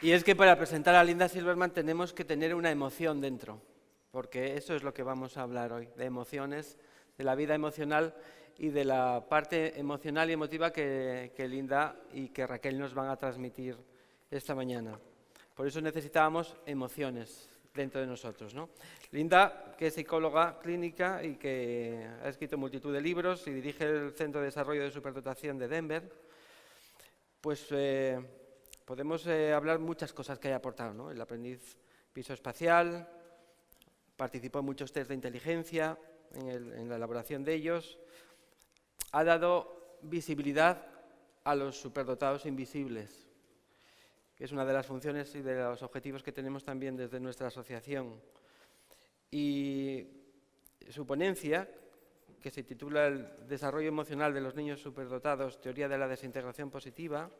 Y es que para presentar a Linda Silverman tenemos que tener una emoción dentro, porque eso es lo que vamos a hablar hoy, de emociones, de la vida emocional y de la parte emocional y emotiva que Linda y que Raquel nos van a transmitir esta mañana. Por eso necesitábamos emociones dentro de nosotros, ¿no? Linda, que es psicóloga clínica y que ha escrito multitud de libros y dirige el Centro de Desarrollo de Superdotación de Denver, pues podemos hablar muchas cosas que haya aportado, ¿no? El aprendiz visoespacial, participó en muchos test de inteligencia, en la elaboración de ellos, ha dado visibilidad a los superdotados invisibles, que es una de las funciones y de los objetivos que tenemos también desde nuestra asociación. Y su ponencia, que se titula El desarrollo emocional de los niños superdotados, teoría de la desintegración positiva,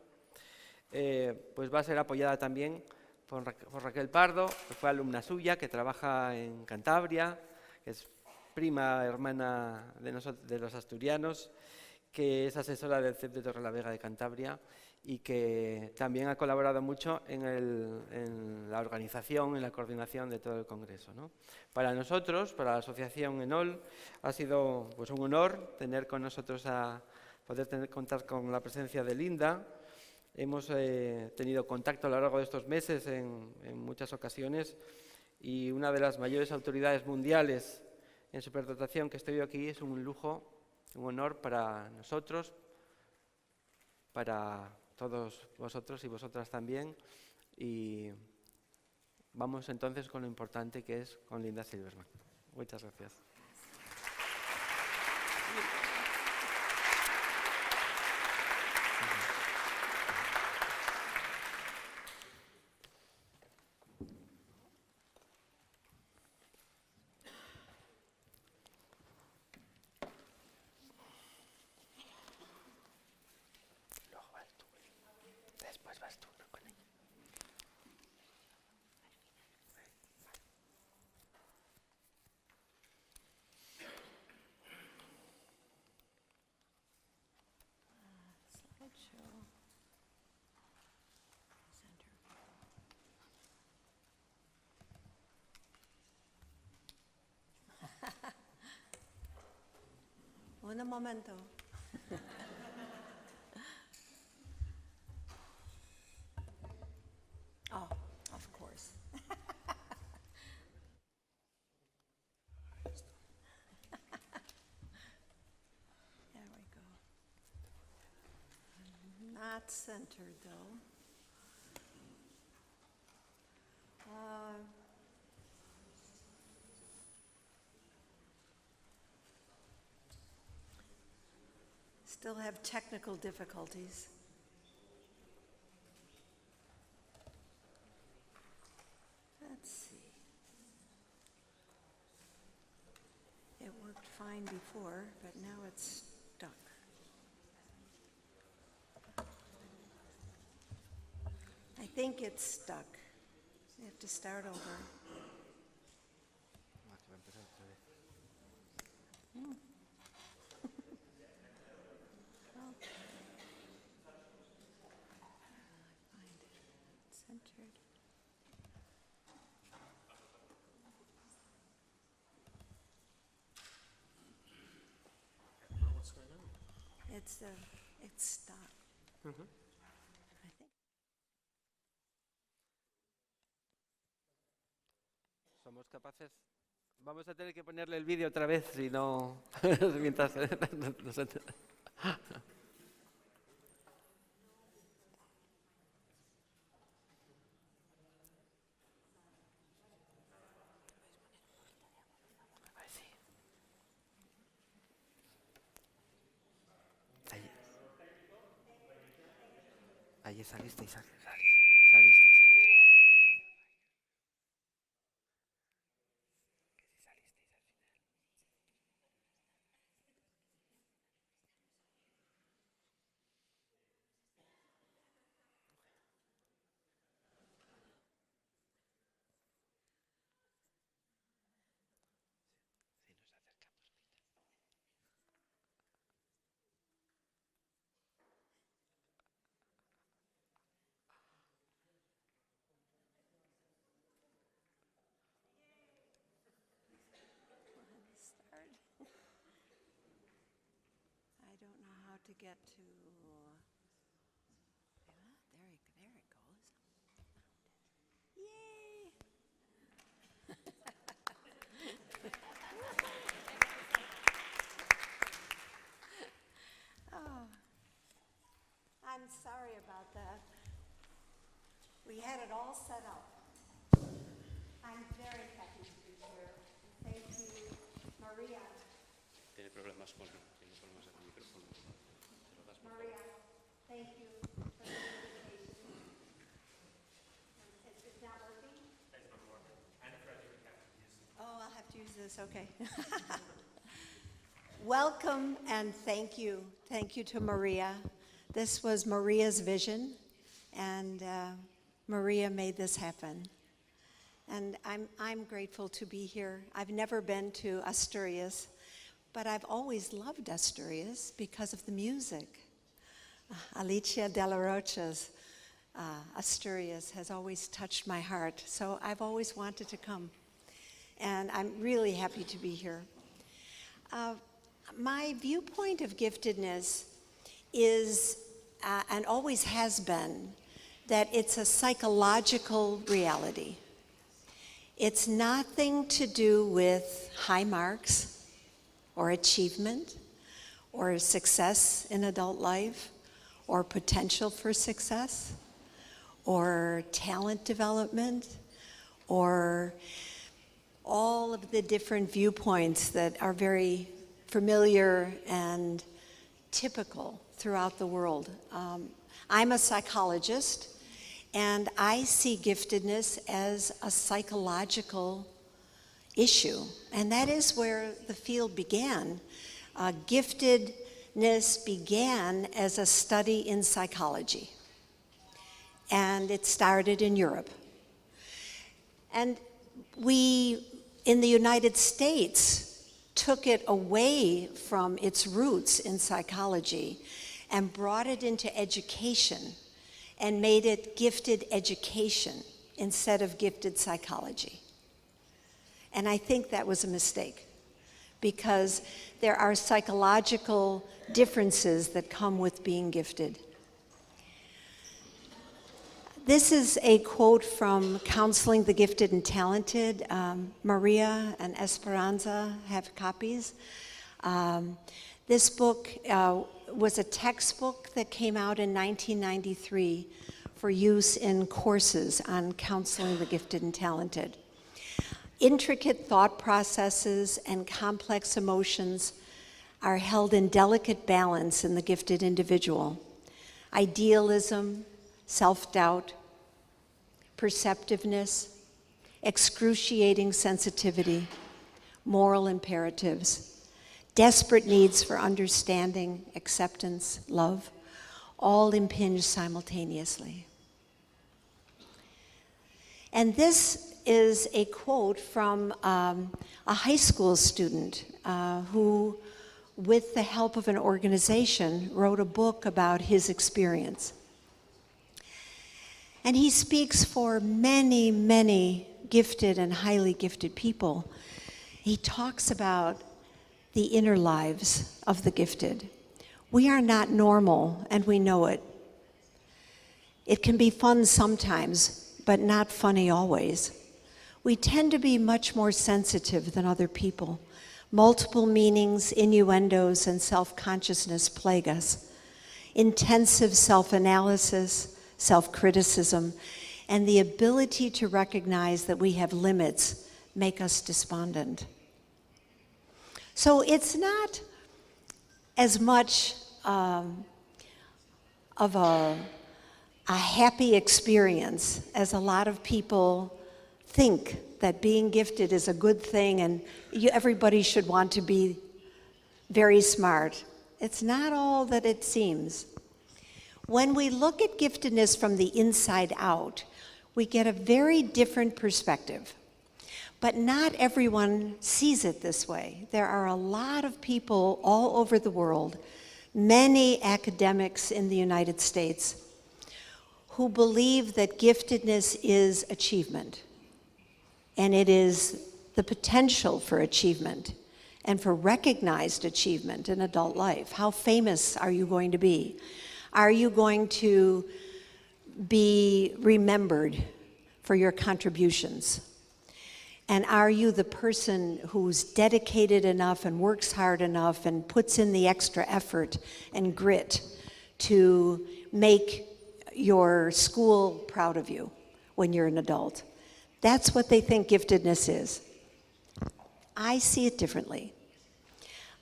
pues va a ser apoyada también por Raquel Pardo, que fue alumna suya, que trabaja en Cantabria, que es prima hermana de los asturianos, que es asesora del CEP de Torrelavega de Cantabria y que también ha colaborado mucho en la organización, en la coordinación de todo el congreso, ¿no? Para nosotros, para la asociación ENOL, ha sido pues, un honor tener con nosotros contar con la presencia de Linda. Hemos tenido contacto a lo largo de estos meses en muchas ocasiones y una de las mayores autoridades mundiales en superdotación que estoy aquí es un lujo, un honor para nosotros, para todos vosotros y vosotras también. Y vamos entonces con lo importante que es con Linda Silverman. Muchas gracias. Después vas tú, ¿no? Con ella. Un momento. Oh, of course. There we go. Not centered though. Still have technical difficulties. Let's see. It worked fine before, but now it's stuck. I think it's stuck. You have to start over. Centered. What's going on? It's stuck. I think. Somos capaces. Vamos a tener que ponerle el vídeo otra vez, si no. Mientras. Ahí salisteis ayer. to get to, there it goes. Yay! Oh, I'm sorry about that. We had it all set up. I'm very happy to be here. Thank you, Maria. Tiene problemas con el micrófono. Maria, thank you for the invitation. It's not working? It's not working. I'm afraid you have to use it. Oh, I'll have to use this, okay. Welcome and thank you. Thank you to Maria. This was Maria's vision, and Maria made this happen. And I'm grateful to be here. I've never been to Asturias, but I've always loved Asturias because of the music. Alicia de la Rocha's Asturias has always touched my heart, so I've always wanted to come. And I'm really happy to be here. My viewpoint of giftedness is, and always has been, that it's a psychological reality. It's nothing to do with high marks or achievement or success in adult life or potential for success or talent development or all of the different viewpoints that are very familiar and typical throughout the world. I'm a psychologist, and I see giftedness as a psychological issue, and that is where the field began. Giftedness began as a study in psychology, and it started in Europe. And we, in the United States, took it away from its roots in psychology and brought it into education and made it gifted education instead of gifted psychology. And I think that was a mistake, because there are psychological differences that come with being gifted. This is a quote from Counseling the Gifted and Talented. Maria and Esperanza have copies. This book was a textbook that came out in 1993 for use in courses on counseling the gifted and talented. Intricate thought processes and complex emotions are held in delicate balance in the gifted individual. Idealism, self-doubt, perceptiveness, excruciating sensitivity, moral imperatives, desperate needs for understanding, acceptance, love, all impinge simultaneously. And this is a quote from a high school student who, with the help of an organization, wrote a book about his experience. And he speaks for many, many gifted and highly gifted people. He talks about the inner lives of the gifted. We are not normal, and we know it. It can be fun sometimes, but not funny always. We tend to be much more sensitive than other people. Multiple meanings, innuendos, and self-consciousness plague us. Intensive self-analysis, self-criticism, and the ability to recognize that we have limits make us despondent. So it's not as much of a happy experience as a lot of people think, that being gifted is a good thing and everybody should want to be very smart. It's not all that it seems. When we look at giftedness from the inside out, we get a very different perspective. But not everyone sees it this way. There are a lot of people all over the world, many academics in the United States, who believe that giftedness is achievement. And it is the potential for achievement. and for recognized achievement in adult life. How famous are you going to be? Are you going to be remembered for your contributions? And are you the person who's dedicated enough and works hard enough and puts in the extra effort and grit to make your school proud of you when you're an adult? That's what they think giftedness is. I see it differently.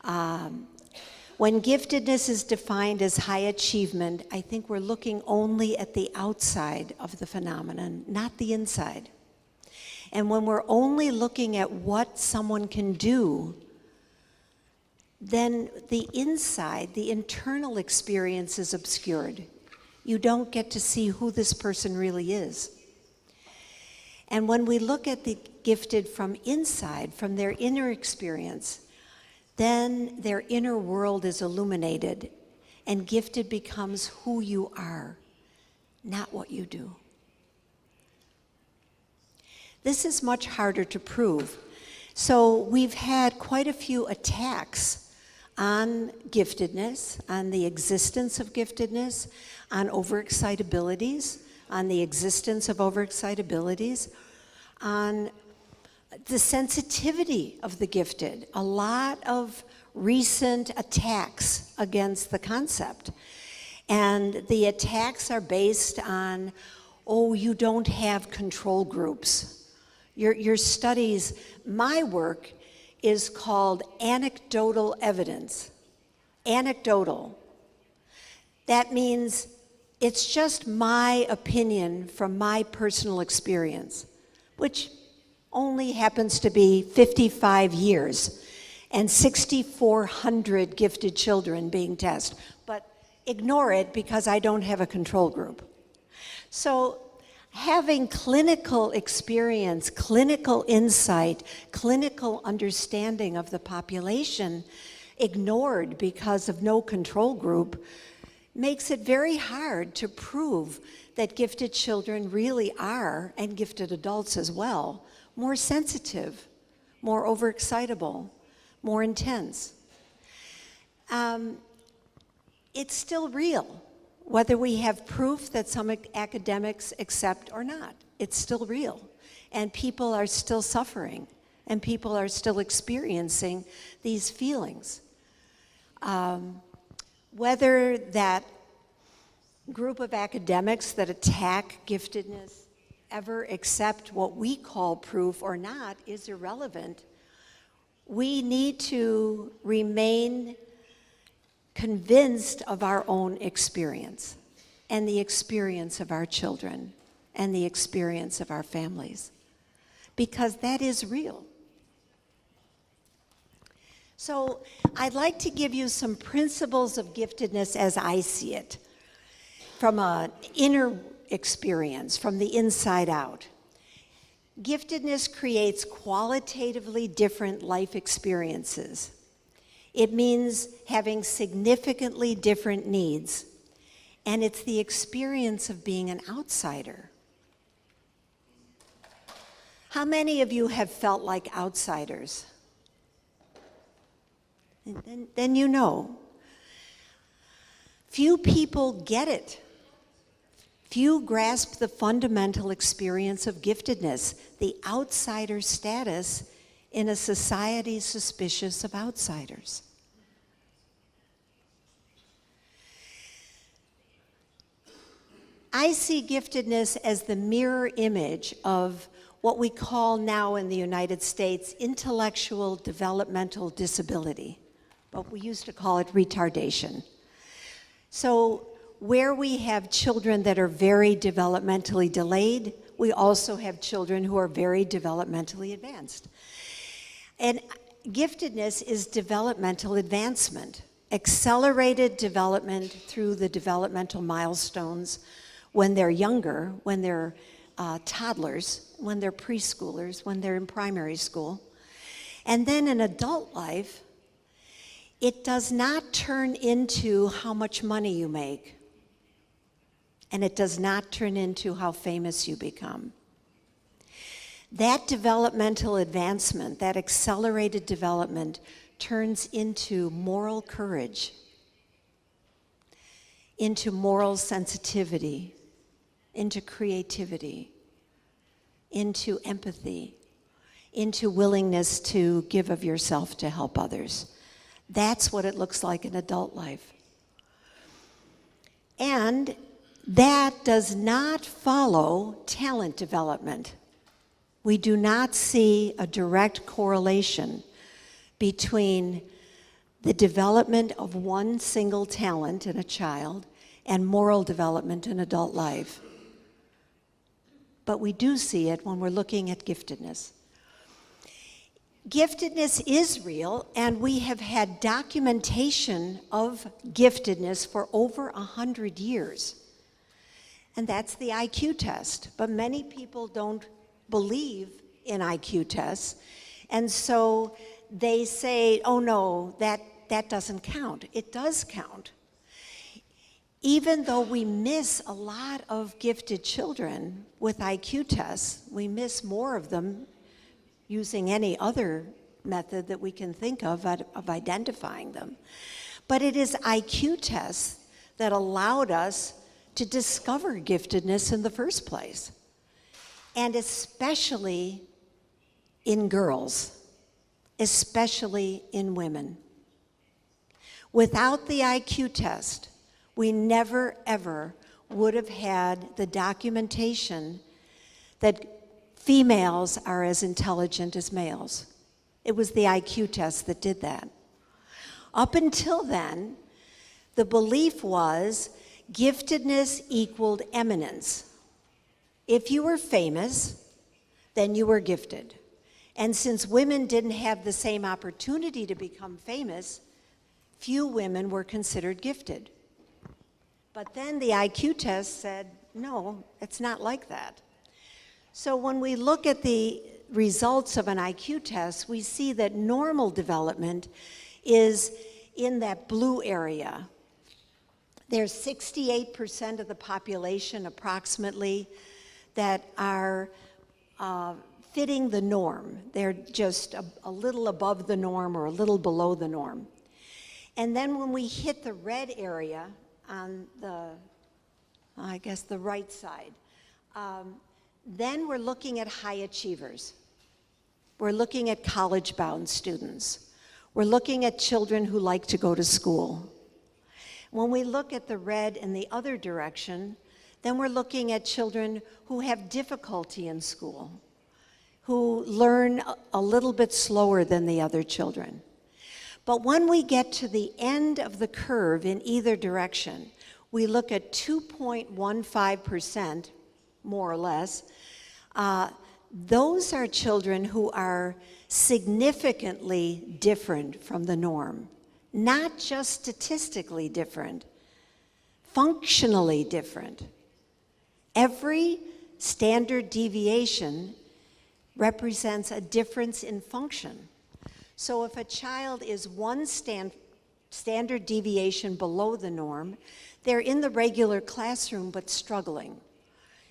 When giftedness is defined as high achievement, I think we're looking only at the outside of the phenomenon, not the inside. And when we're only looking at what someone can do, then the inside, the internal experience is obscured. You don't get to see who this person really is. And when we look at the gifted from inside, from their inner experience, then their inner world is illuminated, and gifted becomes who you are, not what you do. This is much harder to prove. So we've had quite a few attacks on giftedness, on the existence of giftedness, on overexcitabilities, on the existence of overexcitabilities, on the sensitivity of the gifted. A lot of recent attacks against the concept. And the attacks are based on, oh, you don't have control groups. Your studies, my work is called anecdotal evidence. Anecdotal. That means it's just my opinion from my personal experience, which only happens to be 55 years and 6,400 gifted children being tested. But ignore it because I don't have a control group. So having clinical experience, clinical insight, clinical understanding of the population ignored because of no control group makes it very hard to prove that gifted children really are, and gifted adults as well, more sensitive, more overexcitable, more intense. It's still real, whether we have proof that some academics accept or not. It's still real, and people are still suffering, and people are still experiencing these feelings. Whether that group of academics that attack giftedness ever accept what we call proof or not is irrelevant. We need to remain convinced of our own experience and the experience of our children and the experience of our families, because that is real. So I'd like to give you some principles of giftedness as I see it, from an inner experience, from the inside out. Giftedness creates qualitatively different life experiences. It means having significantly different needs, and it's the experience of being an outsider. How many of you have felt like outsiders? And then you know. Few people get it. Few grasp the fundamental experience of giftedness, the outsider status in a society suspicious of outsiders. I see giftedness as the mirror image of what we call now in the United States intellectual developmental disability, but we used to call it retardation. So where we have children that are very developmentally delayed, we also have children who are very developmentally advanced. And giftedness is developmental advancement, accelerated development through the developmental milestones when they're younger, when they're toddlers, when they're preschoolers, when they're in primary school. And then in adult life, it does not turn into how much money you make. And it does not turn into how famous you become. That developmental advancement, that accelerated development, turns into moral courage, into moral sensitivity, into creativity, into empathy, into willingness to give of yourself to help others. That's what it looks like in adult life. And that does not follow talent development. We do not see a direct correlation between the development of one single talent in a child and moral development in adult life. But we do see it when we're looking at giftedness. Giftedness is real, and we have had documentation of giftedness for over 100 years. And that's the IQ test. But many people don't believe in IQ tests, and so they say, oh no, that doesn't count. It does count. Even though we miss a lot of gifted children with IQ tests, we miss more of them using any other method that we can think of identifying them. But it is IQ tests that allowed us to discover giftedness in the first place, and especially in girls, especially in women. Without the IQ test, we never, ever would have had the documentation that females are as intelligent as males. It was the IQ test that did that. Up until then, the belief was giftedness equaled eminence. If you were famous, then you were gifted. And since women didn't have the same opportunity to become famous, few women were considered gifted. But then the IQ test said, no, it's not like that. So when we look at the results of an IQ test, we see that normal development is in that blue area. There's 68% of the population, approximately, that are fitting the norm. They're just a little above the norm or a little below the norm. And then when we hit the red area on the, I guess, the right side, then we're looking at high achievers. We're looking at college-bound students. We're looking at children who like to go to school. When we look at the red in the other direction, then we're looking at children who have difficulty in school, who learn a little bit slower than the other children. But when we get to the end of the curve in either direction, we look at 2.15%, more or less. Those are children who are significantly different from the norm. Not just statistically different, functionally different. Every standard deviation represents a difference in function. So if a child is one standard deviation below the norm, they're in the regular classroom but struggling.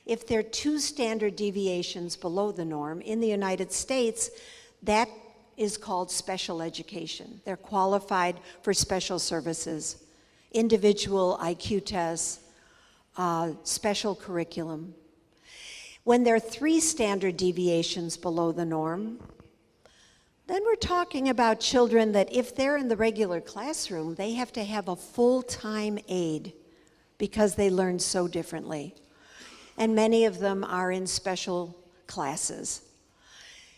If they're 2 standard deviations below the norm, in the United States, that is called special education. They're qualified for special services, individual IQ tests, special curriculum. When they're 3 standard deviations below the norm, then we're talking about children that if they're in the regular classroom, they have to have a full-time aide because they learn so differently. And many of them are in special classes.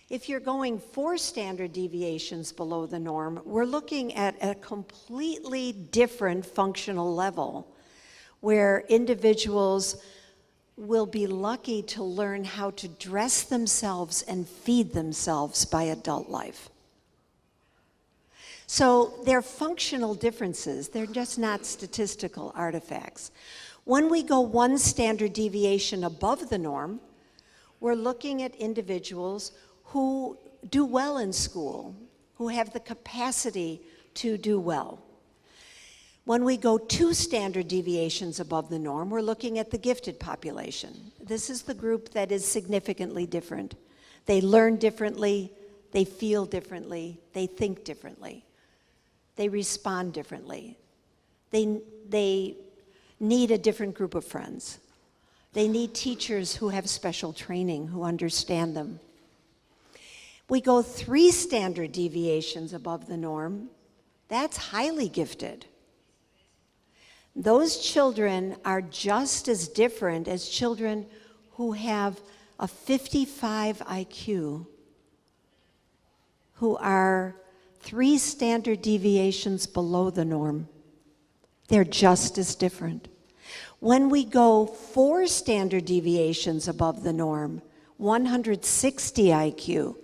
If you're going 4 standard deviations below the norm, we're looking at a completely different functional level where individuals will be lucky to learn how to dress themselves and feed themselves by adult life. So they're functional differences. They're just not statistical artifacts. When we go 1 standard deviation above the norm, we're looking at individuals who do well in school, who have the capacity to do well. When we go 2 standard deviations above the norm, we're looking at the gifted population. This is the group that is significantly different. They learn differently, they feel differently, they think differently. They respond differently. They need a different group of friends. They need teachers who have special training, who understand them. We go 3 standard deviations above the norm. That's highly gifted. Those children are just as different as children who have a 55 IQ, who are 3 standard deviations below the norm. They're just as different. When we go 4 standard deviations above the norm, 160 IQ,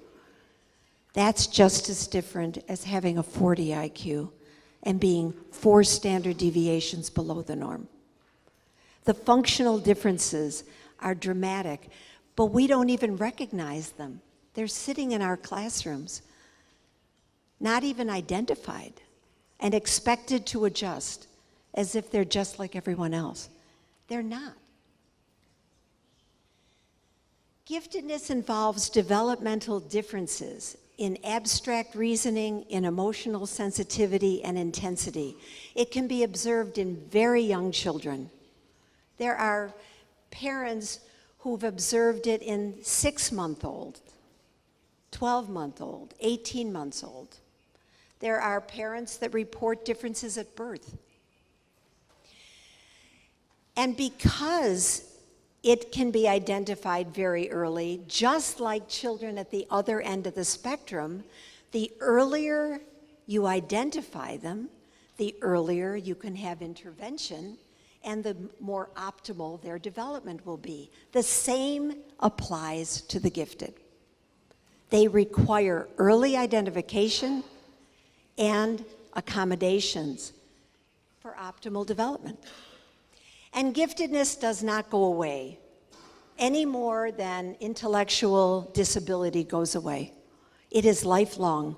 that's just as different as having a 40 IQ and being 4 standard deviations below the norm. The functional differences are dramatic, but we don't even recognize them. They're sitting in our classrooms, not even identified, and expected to adjust as if they're just like everyone else. They're not. Giftedness involves developmental differences in abstract reasoning, in emotional sensitivity and intensity. It can be observed in very young children. There are parents who've observed it in 6-month-old, 12-month-old, 18 months old. There are parents that report differences at birth. And because it can be identified very early, just like children at the other end of the spectrum, the earlier you identify them, the earlier you can have intervention, and the more optimal their development will be. The same applies to the gifted. They require early identification and accommodations for optimal development. And giftedness does not go away any more than intellectual disability goes away. It is lifelong,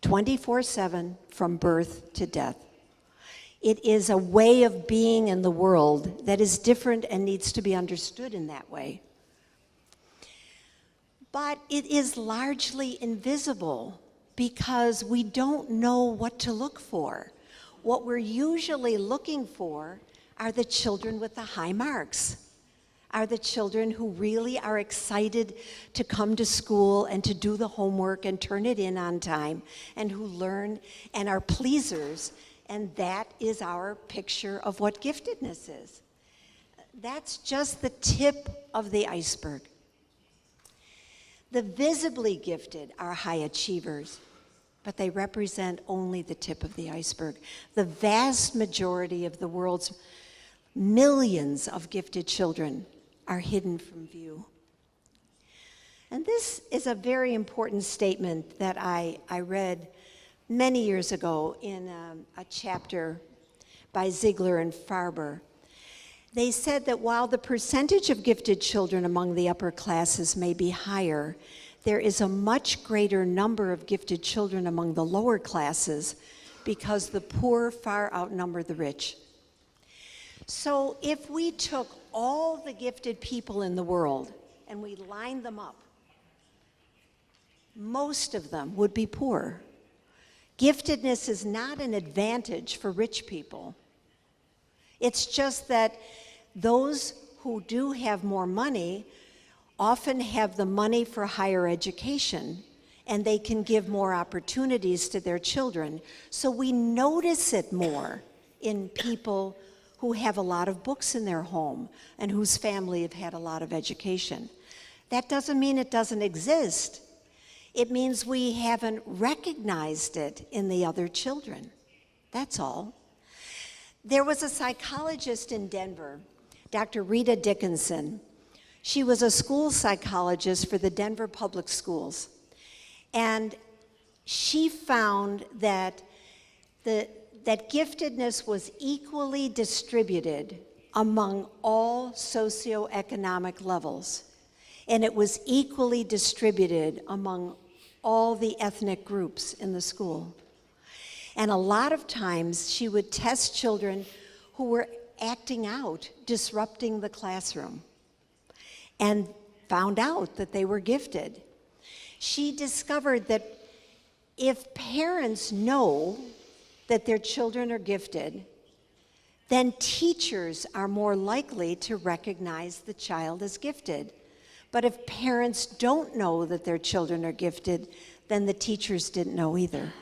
24/7 from birth to death. It is a way of being in the world that is different and needs to be understood in that way. But it is largely invisible because we don't know what to look for. What we're usually looking for are the children with the high marks, are the children who really are excited to come to school and to do the homework and turn it in on time, and who learn and are pleasers, and that is our picture of what giftedness is. That's just the tip of the iceberg. The visibly gifted are high achievers, but they represent only the tip of the iceberg. The vast majority of the world's millions of gifted children are hidden from view. And this is a very important statement that I read many years ago in a chapter by Ziegler and Farber. They said that while the percentage of gifted children among the upper classes may be higher, there is a much greater number of gifted children among the lower classes because the poor far outnumber the rich. So if we took all the gifted people in the world and we lined them up, most of them would be poor. Giftedness is not an advantage for rich people. It's just that those who do have more money often have the money for higher education, and they can give more opportunities to their children. So we notice it more in people who have a lot of books in their home and whose family have had a lot of education. That doesn't mean it doesn't exist. It means we haven't recognized it in the other children. That's all. There was a psychologist in Denver, Dr. Rita Dickinson. She was a school psychologist for the Denver Public Schools. And she found that giftedness was equally distributed among all socioeconomic levels, and it was equally distributed among all the ethnic groups in the school. And a lot of times she would test children who were acting out, disrupting the classroom, and found out that they were gifted. She discovered that if parents know that their children are gifted, then teachers are more likely to recognize the child as gifted. But if parents don't know that their children are gifted, then the teachers didn't know either.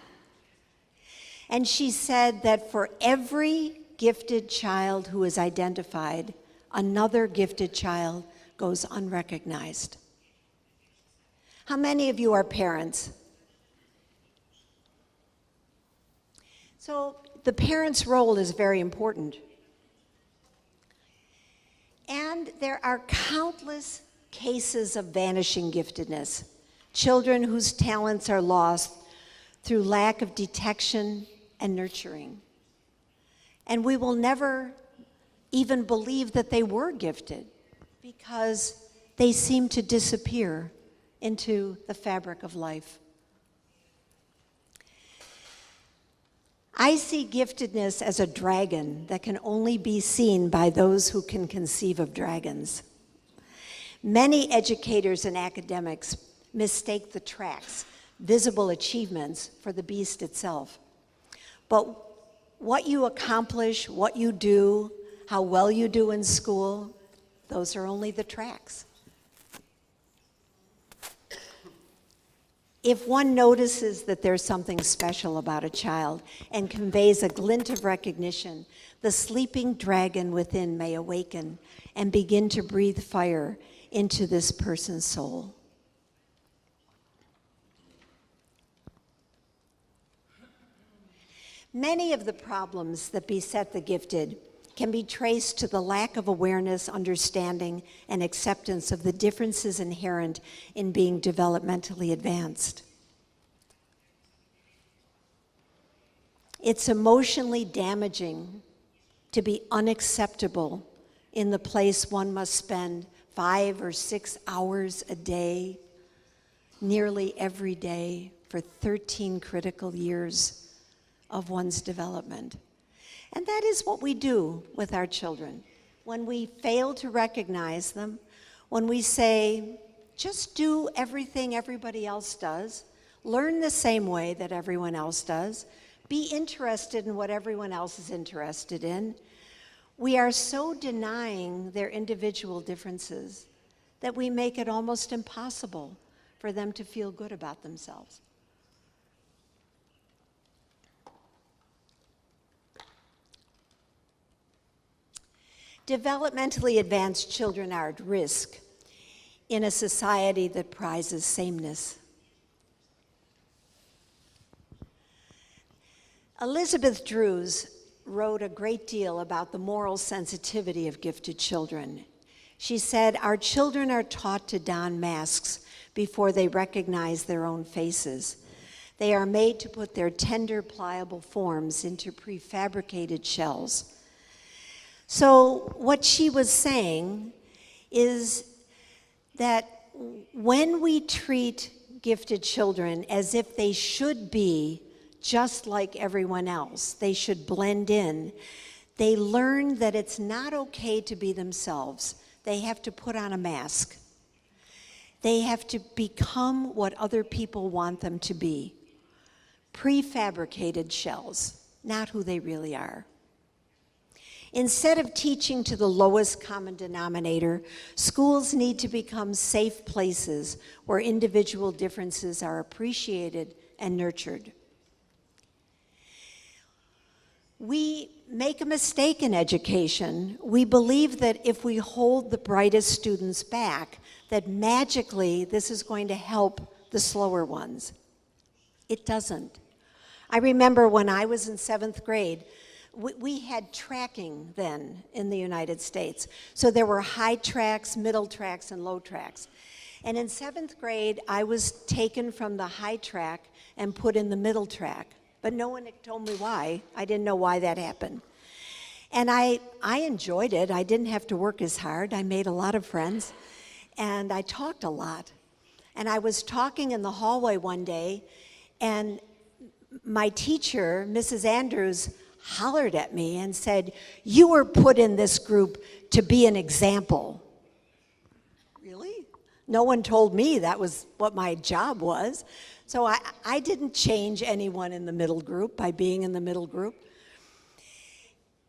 And she said that for every gifted child who is identified, another gifted child goes unrecognized. How many of you are parents? So the parent's role is very important. And there are countless cases of vanishing giftedness, children whose talents are lost through lack of detection and nurturing. And we will never even believe that they were gifted because they seem to disappear into the fabric of life. I see giftedness as a dragon that can only be seen by those who can conceive of dragons. Many educators and academics mistake the tracks, visible achievements, for the beast itself. But what you accomplish, what you do, how well you do in school, those are only the tracks. If one notices that there's something special about a child and conveys a glint of recognition, the sleeping dragon within may awaken and begin to breathe fire into this person's soul. Many of the problems that beset the gifted can be traced to the lack of awareness, understanding, and acceptance of the differences inherent in being developmentally advanced. It's emotionally damaging to be unacceptable in the place one must spend 5 or 6 hours a day, nearly every day, for 13 critical years of one's development. And that is what we do with our children. When we fail to recognize them, when we say, just do everything everybody else does, learn the same way that everyone else does, be interested in what everyone else is interested in, we are so denying their individual differences that we make it almost impossible for them to feel good about themselves. Developmentally advanced children are at risk in a society that prizes sameness. Elizabeth Drews wrote a great deal about the moral sensitivity of gifted children. She said, "Our children are taught to don masks before they recognize their own faces. They are made to put their tender, pliable forms into prefabricated shells." So what she was saying is that when we treat gifted children as if they should be just like everyone else, they should blend in, they learn that it's not okay to be themselves. They have to put on a mask. They have to become what other people want them to be. Prefabricated shells, not who they really are. Instead of teaching to the lowest common denominator, schools need to become safe places where individual differences are appreciated and nurtured. We make a mistake in education. We believe that if we hold the brightest students back, that magically this is going to help the slower ones. It doesn't. I remember when I was in 7th grade, we had tracking then in the United States. So there were high tracks, middle tracks, and low tracks. And in 7th grade, I was taken from the high track and put in the middle track. But no one had told me why. I didn't know why that happened. And I enjoyed it. I didn't have to work as hard. I made a lot of friends. And I talked a lot. And I was talking in the hallway one day, and my teacher, Mrs. Andrews, hollered at me and said, "You were put in this group to be an example." Really? No one told me that was what my job was. So I didn't change anyone in the middle group by being in the middle group.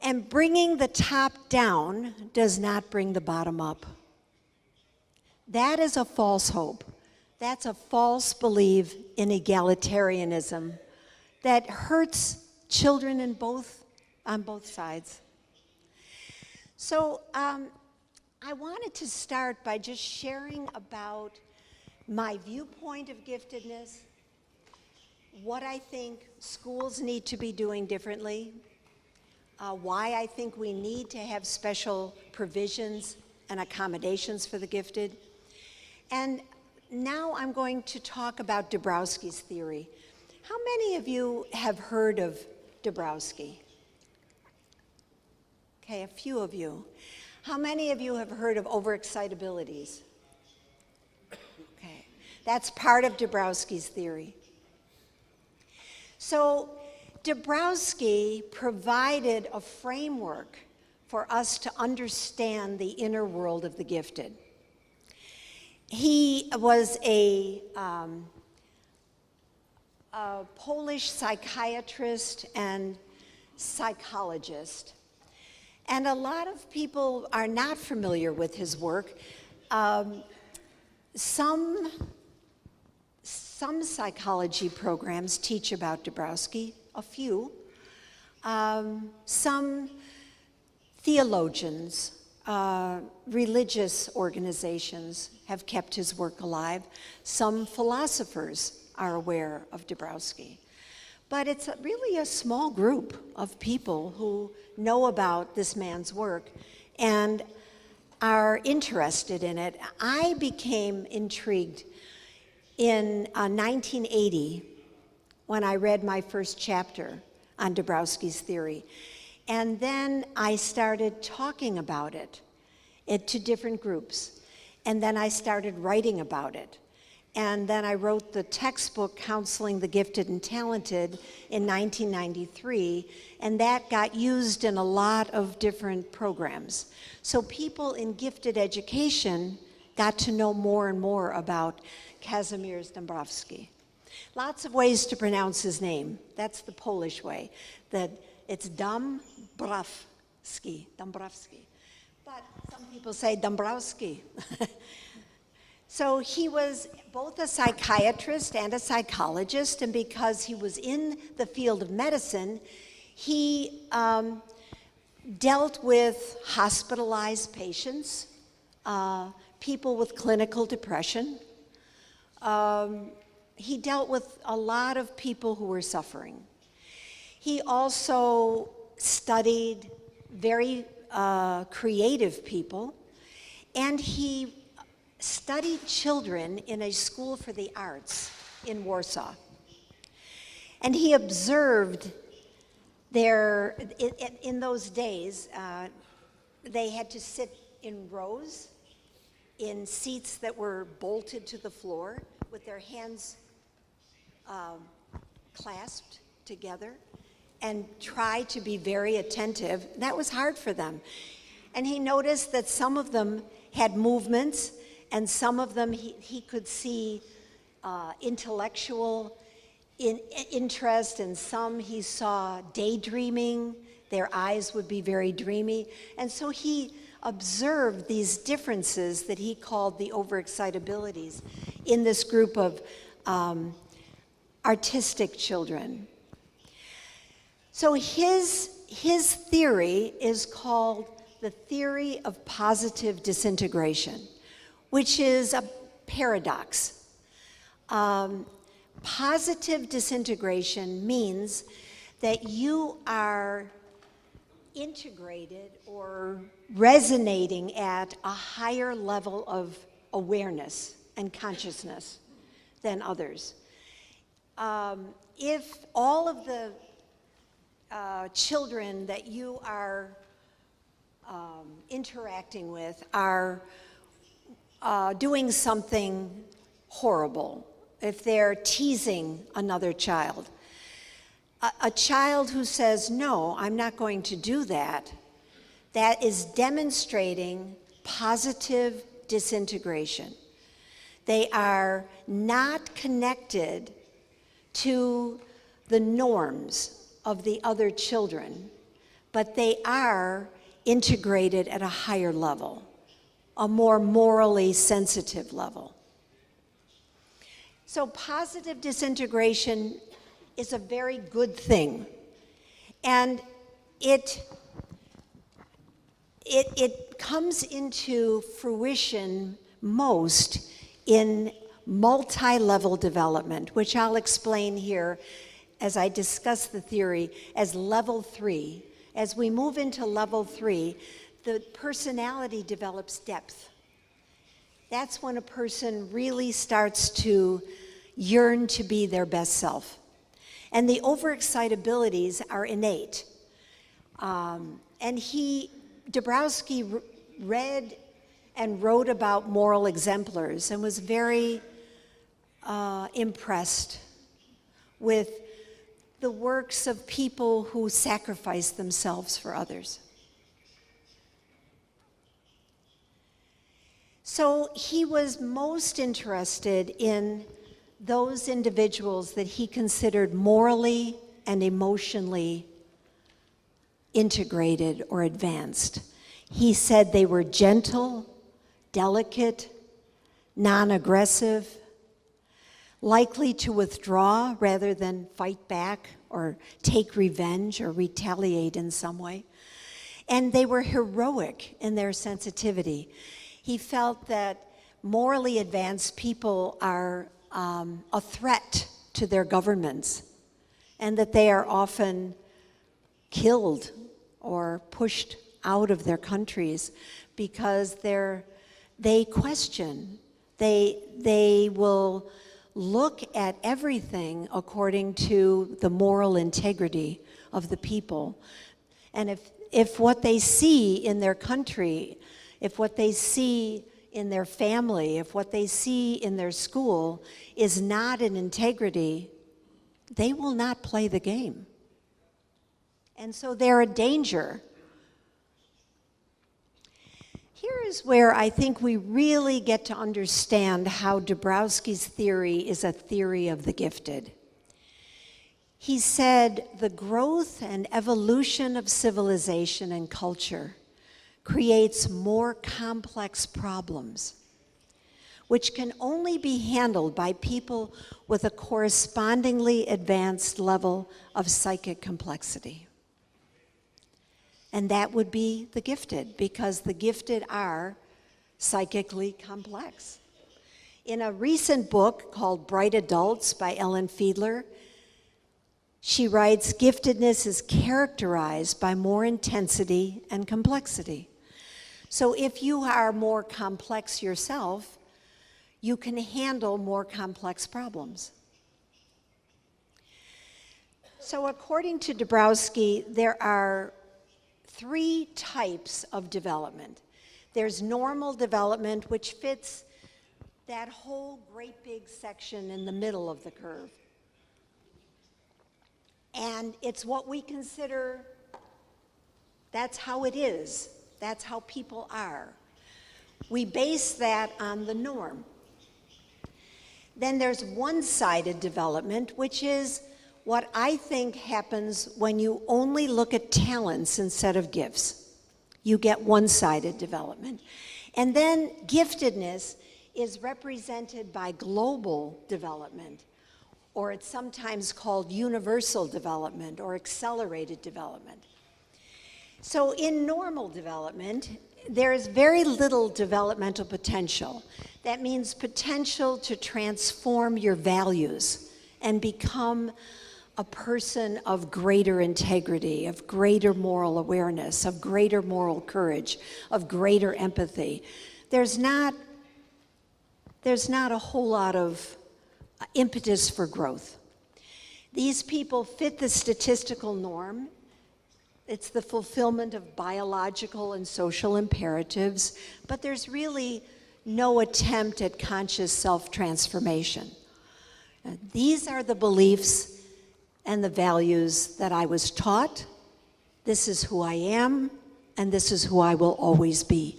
And bringing the top down does not bring the bottom up. That is a false hope. That's a false belief in egalitarianism that hurts children on both sides. So I wanted to start by just sharing about my viewpoint of giftedness, what I think schools need to be doing differently, why I think we need to have special provisions and accommodations for the gifted. And now I'm going to talk about Dabrowski's theory. How many of you have heard of Dabrowski? Okay, a few of you. How many of you have heard of overexcitabilities? Okay, that's part of Dabrowski's theory. So Dabrowski provided a framework for us to understand the inner world of the gifted. He was a Polish psychiatrist and psychologist. And a lot of people are not familiar with his work. Some psychology programs teach about Dabrowski, a few. Some theologians, religious organizations have kept his work alive. Some philosophers are aware of Dabrowski. But it's really a small group of people who know about this man's work and are interested in it. I became intrigued in 1980 when I read my first chapter on Dabrowski's theory. And then I started talking about it to different groups. And then I started writing about it. And then I wrote the textbook, Counseling the Gifted and Talented, in 1993, and that got used in a lot of different programs. So people in gifted education got to know more and more about Kazimierz Dabrowski. Lots of ways to pronounce his name. That's the Polish way. It's Dabrowski. But some people say Dabrowski. So he was both a psychiatrist and a psychologist, and because he was in the field of medicine, he dealt with hospitalized patients, people with clinical depression. He dealt with a lot of people who were suffering. He also studied very creative people, and he studied children in a school for the arts in Warsaw. And he observed in those days, they had to sit in rows in seats that were bolted to the floor with their hands clasped together and try to be very attentive. That was hard for them. And he noticed that some of them had movements, and some of them he could see intellectual interest, and some he saw daydreaming. Their eyes would be very dreamy. And so he observed these differences that he called the overexcitabilities in this group of artistic children. So his theory is called the theory of positive disintegration, which is a paradox. Positive disintegration means that you are integrated or resonating at a higher level of awareness and consciousness than others. If all of the children that you are interacting with are doing something horrible, if they're teasing another child, a child who says, no, I'm not going to do that, that is demonstrating positive disintegration. They are not connected to the norms of the other children, but they are integrated at a higher level, a more morally sensitive level. So positive disintegration is a very good thing. And it comes into fruition most in multi-level development, which I'll explain here as I discuss the theory as level 3. As we move into level 3, the personality develops depth. That's when a person really starts to yearn to be their best self. And the overexcitabilities are innate. And Dabrowski read and wrote about moral exemplars and was very impressed with the works of people who sacrificed themselves for others. So he was most interested in those individuals that he considered morally and emotionally integrated or advanced. He said they were gentle, delicate, non-aggressive, likely to withdraw rather than fight back or take revenge or retaliate in some way. And they were heroic in their sensitivity. He felt that morally advanced people are a threat to their governments, and that they are often killed or pushed out of their countries because they question. They will look at everything according to the moral integrity of the people. And if what they see in their country, if what they see in their family, if what they see in their school is not in integrity, they will not play the game. And so they're a danger. Here is where I think we really get to understand how Dabrowski's theory is a theory of the gifted. He said, the growth and evolution of civilization and culture creates more complex problems, which can only be handled by people with a correspondingly advanced level of psychic complexity. And that would be the gifted, because the gifted are psychically complex. In a recent book called Bright Adults by Ellen Fiedler, she writes, giftedness is characterized by more intensity and complexity. So if you are more complex yourself, you can handle more complex problems. So according to Dabrowski, there are 3 types of development. There's normal development, which fits that whole great big section in the middle of the curve. And it's what we consider, that's how it is. That's how people are. We base that on the norm. Then there's one-sided development, which is what I think happens when you only look at talents instead of gifts. You get one-sided development. And then giftedness is represented by global development, or it's sometimes called universal development or accelerated development. So in normal development, there is very little developmental potential. That means potential to transform your values and become a person of greater integrity, of greater moral awareness, of greater moral courage, of greater empathy. There's not a whole lot of impetus for growth. These people fit the statistical norm. It's the fulfillment of biological and social imperatives, but there's really no attempt at conscious self-transformation. These are the beliefs and the values that I was taught. This is who I am, and this is who I will always be.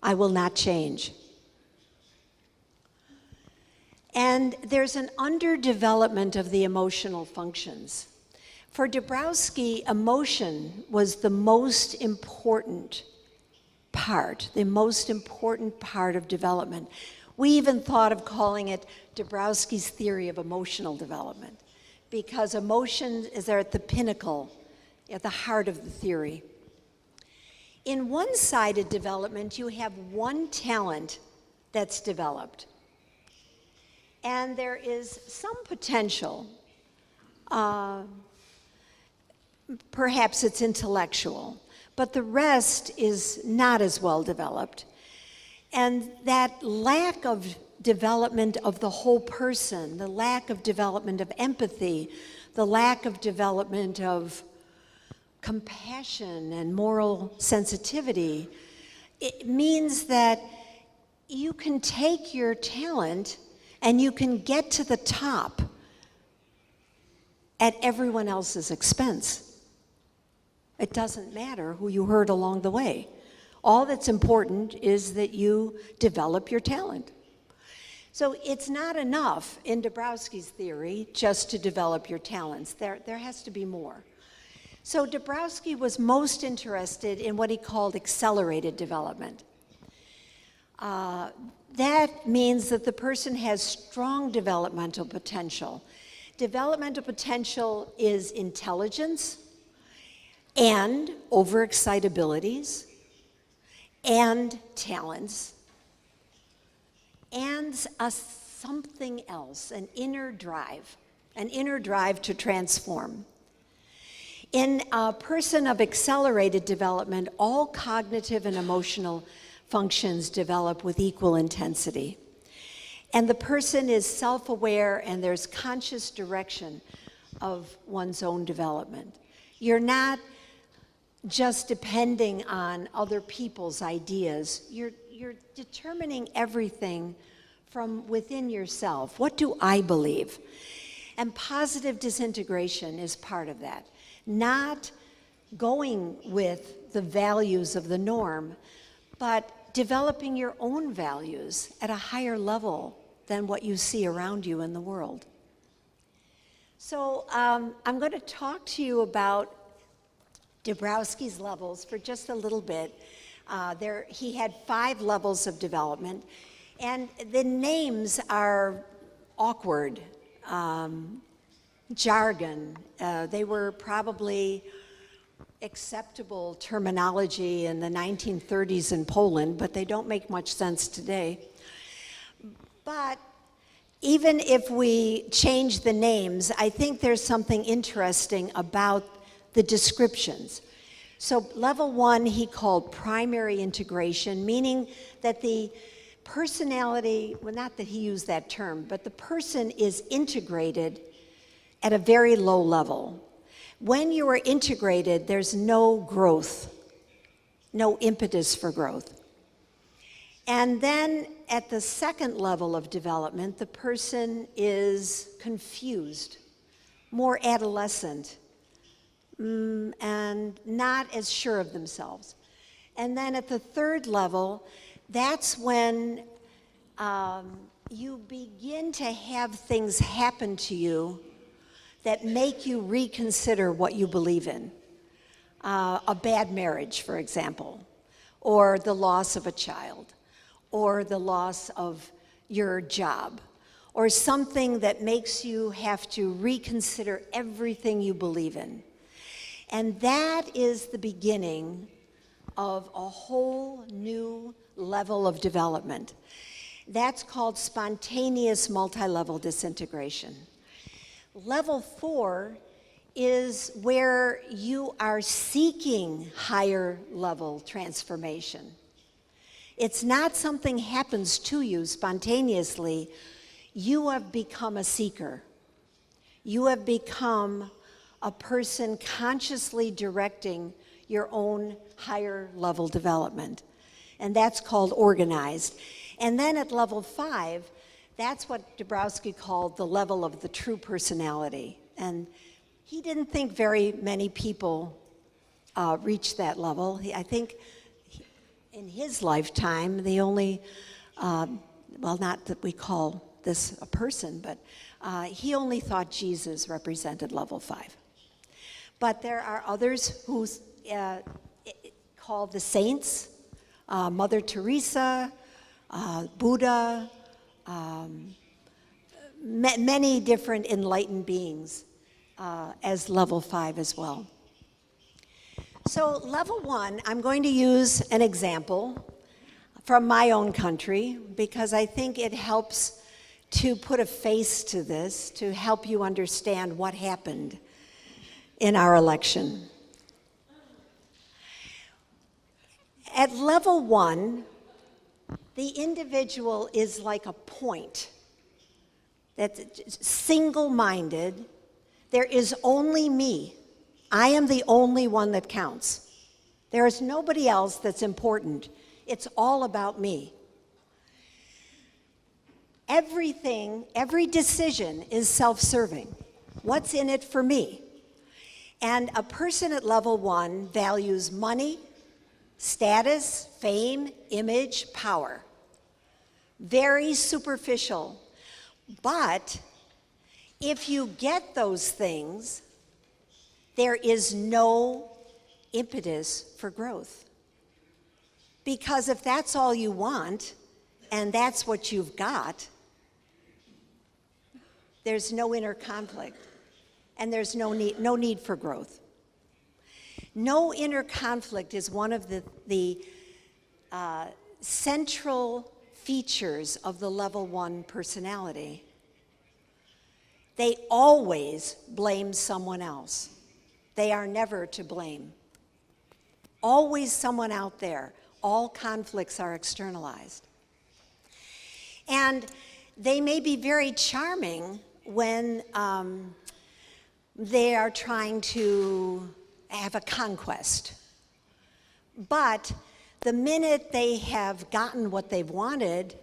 I will not change. And there's an underdevelopment of the emotional functions. For Dabrowski, emotion was the most important part of development. We even thought of calling it Dabrowski's theory of emotional development, because emotion is at the pinnacle, at the heart of the theory. In one-sided development, you have one talent that's developed. And there is some potential, perhaps it's intellectual, but the rest is not as well developed. And that lack of development of the whole person, the lack of development of empathy, the lack of development of compassion and moral sensitivity, it means that you can take your talent and you can get to the top at everyone else's expense. It doesn't matter who you hurt along the way. All that's important is that you develop your talent. So it's not enough in Dabrowski's theory just to develop your talents. There has to be more. So Dabrowski was most interested in what he called accelerated development. That means that the person has strong developmental potential. Developmental potential is intelligence and overexcitabilities and talents and something else, an inner drive to transform. In a person of accelerated development, all cognitive and emotional functions develop with equal intensity. And the person is self-aware and there's conscious direction of one's own development. You're not just depending on other people's ideas. You're determining everything from within yourself. What do I believe? And positive disintegration is part of that. Not going with the values of the norm, but developing your own values at a higher level than what you see around you in the world. So I'm going to talk to you about Dabrowski's levels for just a little bit. He had 5 levels of development, and the names are awkward, jargon. They were probably acceptable terminology in the 1930s in Poland, but they don't make much sense today. But even if we change the names, I think there's something interesting about the descriptions. So level 1 he called primary integration, meaning that the personality, well, not that he used that term, but the person is integrated at a very low level. When you are integrated, there's no growth, no impetus for growth. And then at the second level of development, the person is confused, more adolescent, and not as sure of themselves. And then at the third level, that's when you begin to have things happen to you that make you reconsider what you believe in. A bad marriage, for example, or the loss of a child, or the loss of your job, or something that makes you have to reconsider everything you believe in. And that is the beginning of a whole new level of development. That's called spontaneous multi-level disintegration. Level 4 is where you are seeking higher level transformation. It's not something happens to you spontaneously. You have become a seeker. You have become a person consciously directing your own higher level development. And that's called organized. And then at level 5, that's what Dabrowski called the level of the true personality. And he didn't think very many people reached that level. I think in his lifetime, the only, well, not that we call this a person, but he only thought Jesus represented level 5. But there are others who called the saints, Mother Teresa, Buddha, many different enlightened beings as level 5 as well. So level 1, I'm going to use an example from my own country because I think it helps to put a face to this, to help you understand what happened in our election. At level 1, the individual is like a point that's single-minded. There is only me. I am the only one that counts. There is nobody else that's important. It's all about me. Everything, every decision is self-serving. What's in it for me? And a person at level 1 values money, status, fame, image, power. Very superficial. But if you get those things, there is no impetus for growth. Because if that's all you want, and that's what you've got, there's no inner conflict, and there's no need for growth. No inner conflict is one of the central features of the level 1 personality. They always blame someone else. They are never to blame. Always someone out there. All conflicts are externalized. And they may be very charming when they are trying to have a conquest. But the minute they have gotten what they've wanted,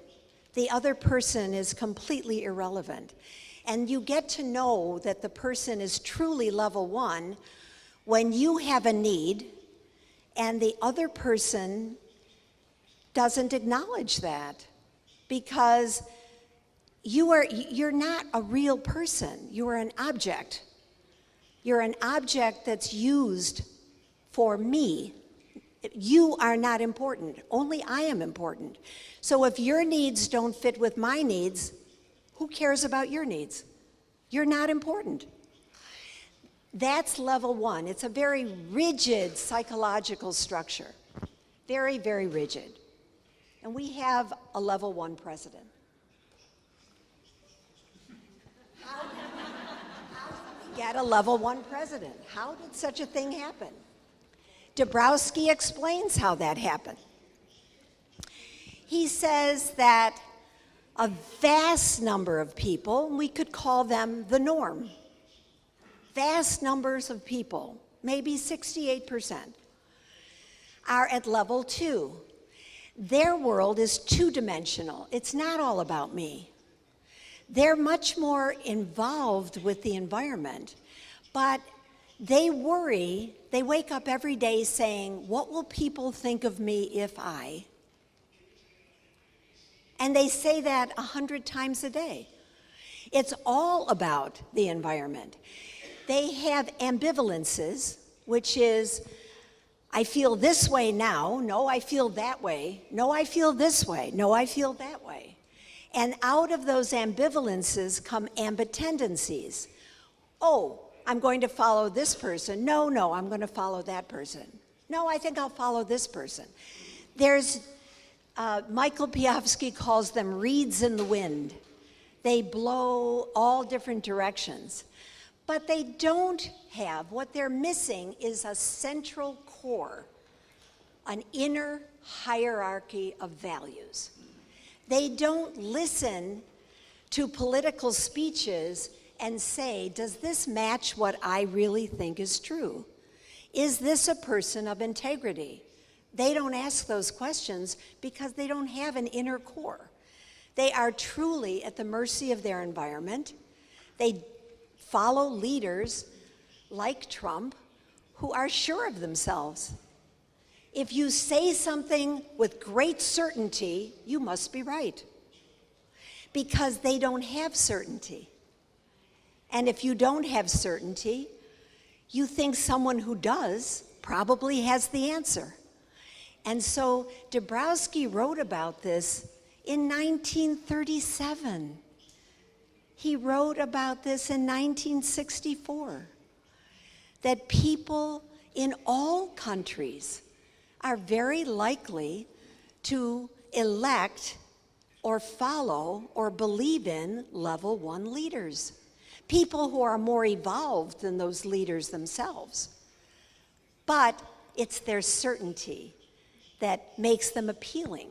the other person is completely irrelevant. And you get to know that the person is truly level 1 when you have a need and the other person doesn't acknowledge that, because you're not a real person. You are an object. You're an object that's used for me. You are not important. Only I am important. So if your needs don't fit with my needs, who cares about your needs? You're not important. That's level 1. It's a very rigid psychological structure. Very, very rigid. And we have a level 1 president. How did we get a level 1 president? How did such a thing happen? Dabrowski explains how that happened. He says that a vast number of people, we could call them the norm, vast numbers of people, maybe 68%, are at level 2. Their world is two-dimensional. It's not all about me. They're much more involved with the environment, but they worry. They wake up every day saying, what will people think of me if I? And they say that 100 times a day. It's all about the environment. They have ambivalences, which is, I feel this way now, no, I feel that way, no, I feel this way, no, I feel that way. And out of those ambivalences come ambitendencies. Oh, I'm going to follow this person. No, I'm going to follow that person. No, I think I'll follow this person. There's, Michael Piofsky calls them reeds in the wind. They blow all different directions. But they don't have, what they're missing is a central core, an inner hierarchy of values. They don't listen to political speeches and say, does this match what I really think is true? Is this a person of integrity? They don't ask those questions because they don't have an inner core. They are truly at the mercy of their environment. They follow leaders like Trump who are sure of themselves. If you say something with great certainty, you must be right. because they don't have certainty. And if you don't have certainty, you think someone who does probably has the answer. And so Dabrowski wrote about this in 1937. He wrote about this in 1964, that people in all countries are very likely to elect or follow or believe in level 1 leaders, people who are more evolved than those leaders themselves. But it's their certainty that makes them appealing.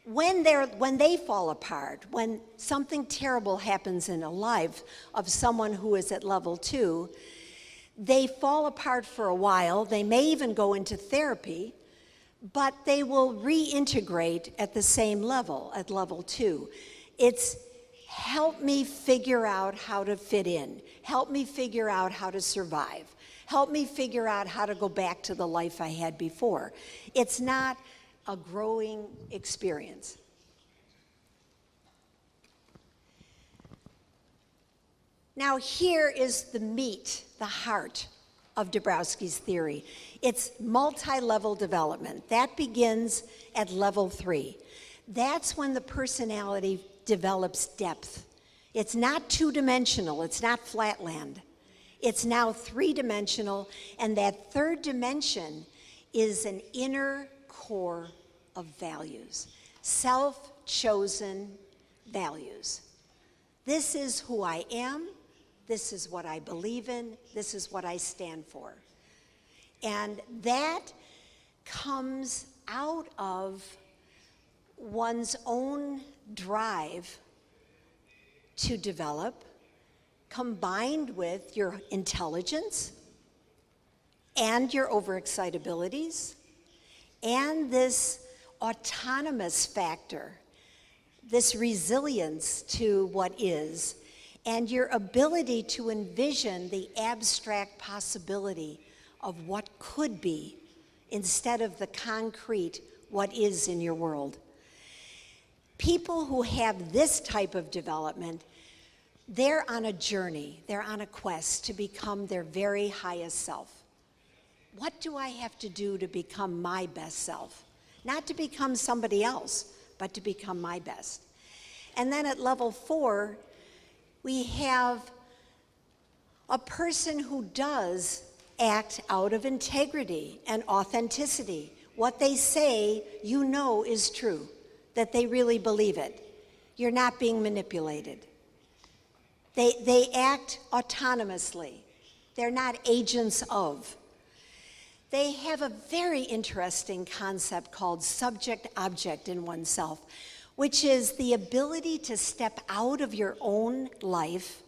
When they fall apart, when something terrible happens in a life of someone who is at level 2, they fall apart for a while. They may even go into therapy, but they will reintegrate at the same level, at level 2. It's help me figure out how to fit in. Help me figure out how to survive. Help me figure out how to go back to the life I had before. It's not a growing experience. Now here is the meat, the heart of Dabrowski's theory. It's multi-level development. That begins at level 3. That's when the personality develops depth. It's not two-dimensional, it's not flatland. It's now three-dimensional, and that third dimension is an inner core of values, self-chosen values. This is who I am, this is what I believe in, this is what I stand for. And that comes out of one's own drive to develop, combined with your intelligence and your overexcitabilities and this autonomous factor, this resilience to what is, and your ability to envision the abstract possibility of what could be instead of the concrete what is in your world. People who have this type of development, they're on a journey, they're on a quest to become their very highest self. What do I have to do to become my best self? Not to become somebody else, but to become my best. And then at level 4, we have a person who does act out of integrity and authenticity. What they say, you know, is true, that they really believe it. You're not being manipulated. They act autonomously. They're not agents of. They have a very interesting concept called subject-object in oneself, which is the ability to step out of your own life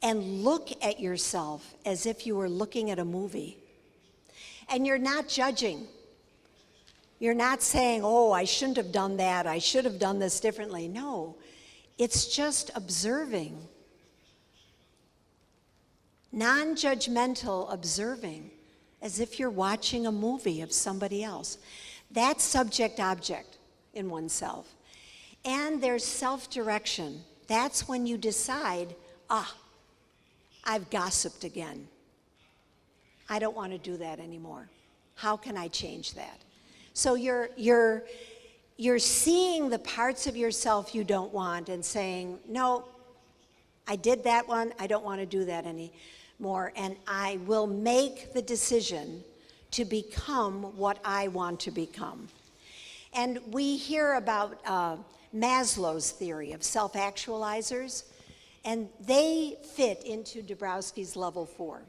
and look at yourself as if you were looking at a movie. And you're not judging. You're not saying, oh, I shouldn't have done that, I should have done this differently. No, it's just observing. Non-judgmental observing, as if you're watching a movie of somebody else. That's subject-object in oneself. And there's self-direction. That's when you decide, I've gossiped again. I don't want to do that anymore. How can I change that? So you're seeing the parts of yourself you don't want and saying, no, I did that one, I don't want to do that anymore, and I will make the decision to become what I want to become. And we hear about Maslow's theory of self-actualizers, and they fit into Dabrowski's level 4.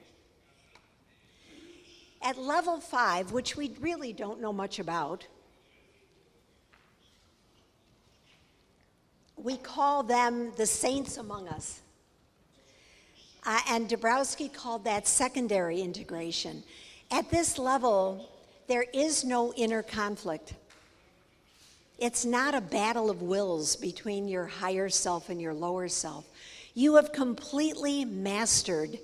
At level 5, which we really don't know much about, we call them the saints among us. And Dabrowski called that secondary integration. At this level, there is no inner conflict. It's not a battle of wills between your higher self and your lower self. You have completely mastered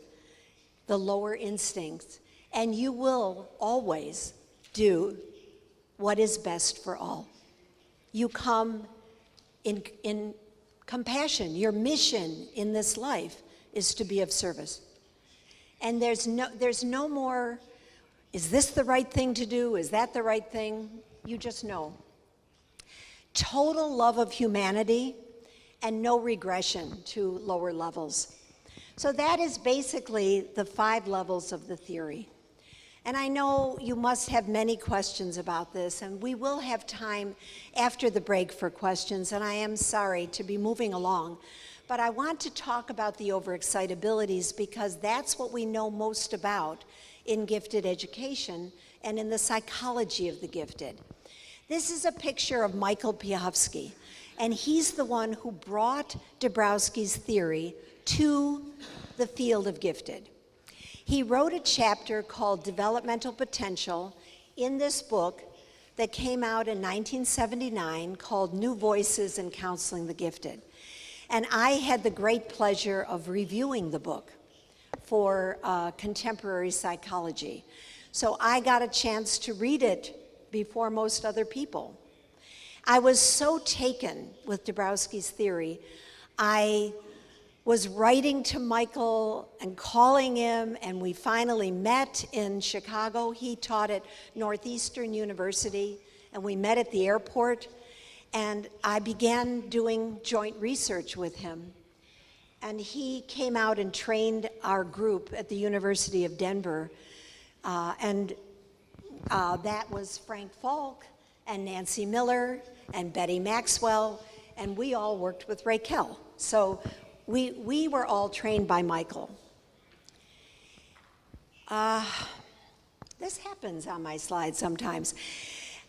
the lower instincts, and you will always do what is best for all. You come in compassion. Your mission in this life is to be of service. And there's no more, is this the right thing to do? Is that the right thing? You just know. Total love of humanity and no regression to lower levels. So that is basically the 5 levels of the theory. And I know you must have many questions about this, and we will have time after the break for questions, and I am sorry to be moving along, but I want to talk about the overexcitabilities because that's what we know most about in gifted education and in the psychology of the gifted. This is a picture of Michael Piahowski, and he's the one who brought Dabrowski's theory to the field of gifted. He wrote a chapter called Developmental Potential in this book that came out in 1979 called New Voices in Counseling the Gifted. And I had the great pleasure of reviewing the book for contemporary psychology. So I got a chance to read it before most other people. I was so taken with Dabrowski's theory, I was writing to Michael and calling him, and we finally met in Chicago. He taught at Northeastern University, and we met at the airport, and I began doing joint research with him. And he came out and trained our group at the University of Denver, and that was Frank Falk and Nancy Miller and Betty Maxwell, and we all worked with Raquel. So we were all trained by Michael. This happens on my slides sometimes.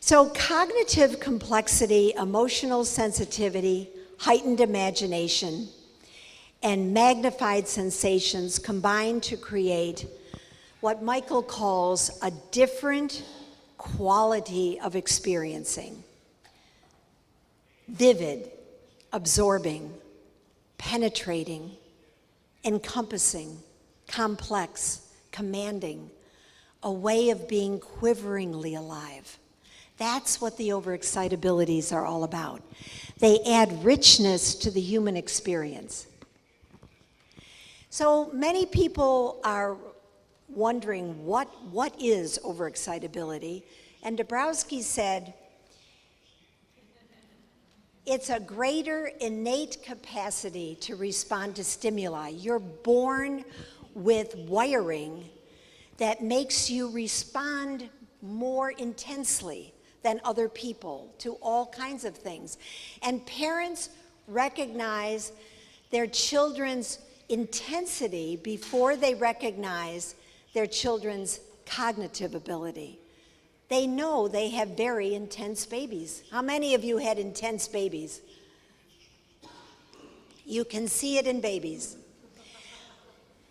So cognitive complexity, emotional sensitivity, heightened imagination, and magnified sensations combine to create what Michael calls a different quality of experiencing. Vivid, absorbing, penetrating, encompassing, complex, commanding, a way of being quiveringly alive. That's what the overexcitabilities are all about. They add richness to the human experience. So many people are wondering what is overexcitability, and Dabrowski said, it's a greater innate capacity to respond to stimuli. You're born with wiring that makes you respond more intensely than other people to all kinds of things. And parents recognize their children's intensity before they recognize their children's cognitive ability. They know they have very intense babies. How many of you had intense babies? You can see it in babies.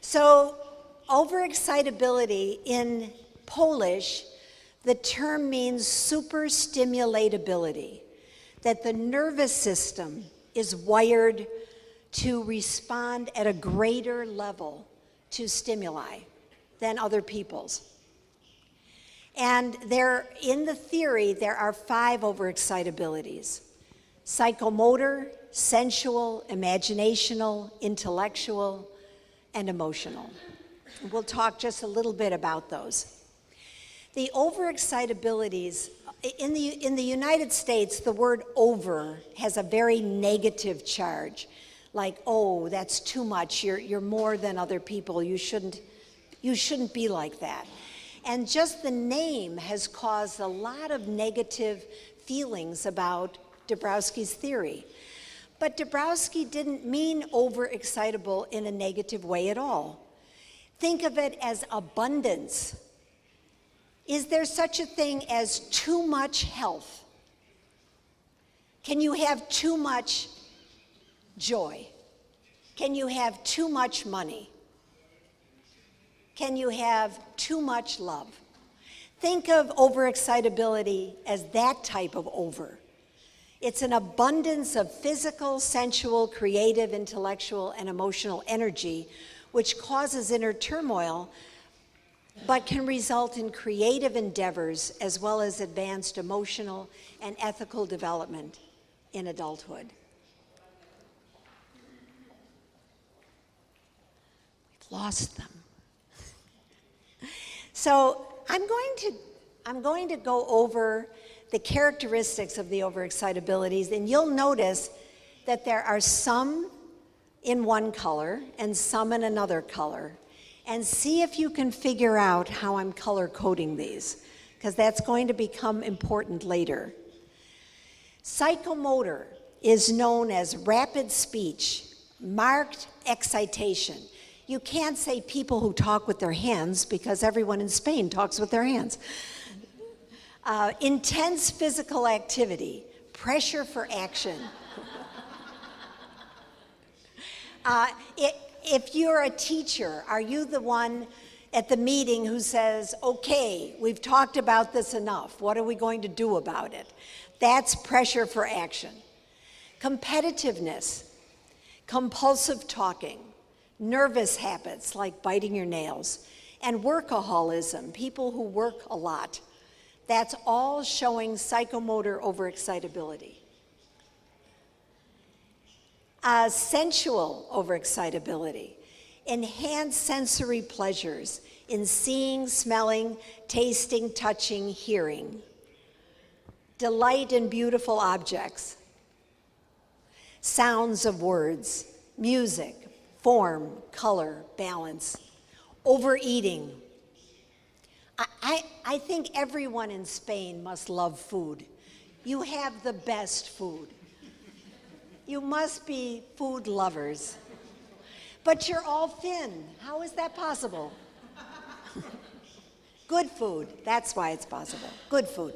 So overexcitability in Polish, the term means superstimulatability, that the nervous system is wired to respond at a greater level to stimuli than other people's. And in the theory, there are 5 overexcitabilities: psychomotor, sensual, imaginational, intellectual, and emotional. We'll talk just a little bit about those. The overexcitabilities, in the United States, the word over has a very negative charge. Like, oh, that's too much, you're more than other people, you shouldn't be like that. And just the name has caused a lot of negative feelings about Dabrowski's theory. But Dabrowski didn't mean overexcitable in a negative way at all. Think of it as abundance. Is there such a thing as too much health? Can you have too much joy? Can you have too much money? Can you have too much love? Think of overexcitability as that type of over. It's an abundance of physical, sensual, creative, intellectual, and emotional energy, which causes inner turmoil, but can result in creative endeavors as well as advanced emotional and ethical development in adulthood. lost them. So I'm going to go over the characteristics of the overexcitabilities, and you'll notice that there are some in one color and some in another color. And see if you can figure out how I'm color coding these, because that's going to become important later. Psychomotor is known as rapid speech, marked excitation. You can't say people who talk with their hands because everyone in Spain talks with their hands. Intense physical activity, pressure for action. If you're a teacher, are you the one at the meeting who says, okay, we've talked about this enough, what are we going to do about it? That's pressure for action. Competitiveness, compulsive talking, nervous habits like biting your nails, and workaholism, people who work a lot. That's all showing psychomotor overexcitability. Sensual overexcitability, enhanced sensory pleasures in seeing, smelling, tasting, touching, hearing. Delight in beautiful objects, sounds of words, music, form, color, balance. Overeating. I think everyone in Spain must love food. You have the best food. You must be food lovers. But you're all thin. How is that possible? Good food. That's why it's possible. Good food.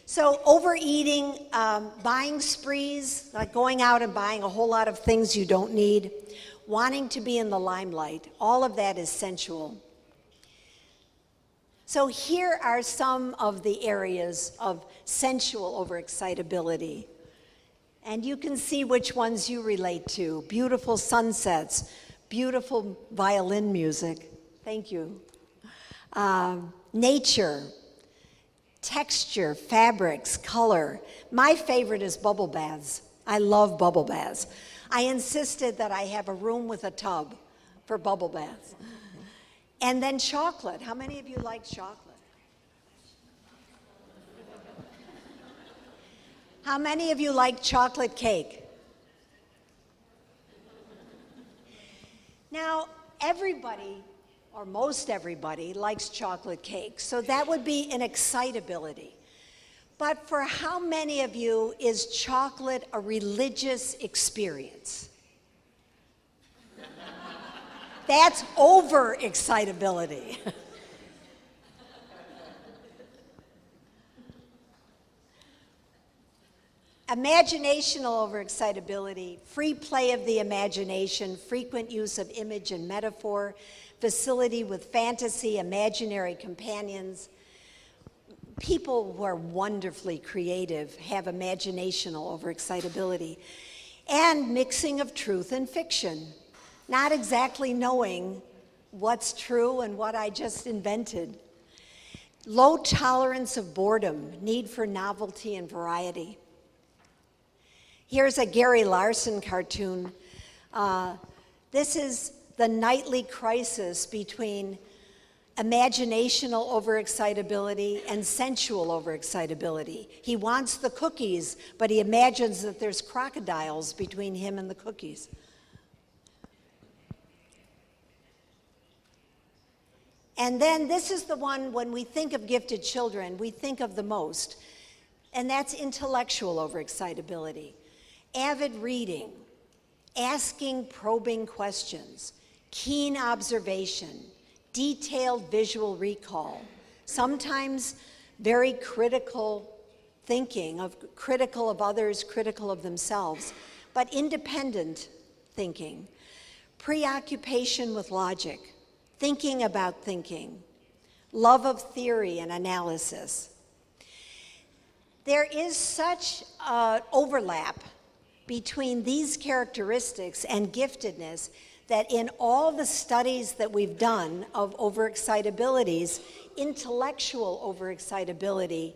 So overeating, buying sprees, like going out and buying a whole lot of things you don't need, wanting to be in the limelight, all of that is sensual. So here are some of the areas of sensual overexcitability. And you can see which ones you relate to. Beautiful sunsets, beautiful violin music. Thank you. Nature, texture, fabrics, color. My favorite is bubble baths. I love bubble baths. I insisted that I have a room with a tub for bubble baths. And then chocolate. How many of you like chocolate? How many of you like chocolate cake? Now, everybody, or most everybody, likes chocolate cake, so that would be an excitability. But for how many of you is chocolate a religious experience? That's overexcitability. Imaginational overexcitability, free play of the imagination, frequent use of image and metaphor, facility with fantasy, imaginary companions. People who are wonderfully creative have imaginational overexcitability. And mixing of truth and fiction, not exactly knowing what's true and what I just invented. Low tolerance of boredom, need for novelty and variety. Here's a Gary Larson cartoon. This is the nightly crisis between imaginational overexcitability and sensual overexcitability. He wants the cookies, but he imagines that there's crocodiles between him and the cookies. And then this is the one, when we think of gifted children, we think of the most, and that's intellectual overexcitability. Avid reading, asking probing questions, keen observation, detailed visual recall, sometimes very critical thinking, critical of others, critical of themselves, but independent thinking, preoccupation with logic, thinking about thinking, love of theory and analysis. There is such overlap between these characteristics and giftedness that in all the studies that we've done of overexcitabilities, intellectual overexcitability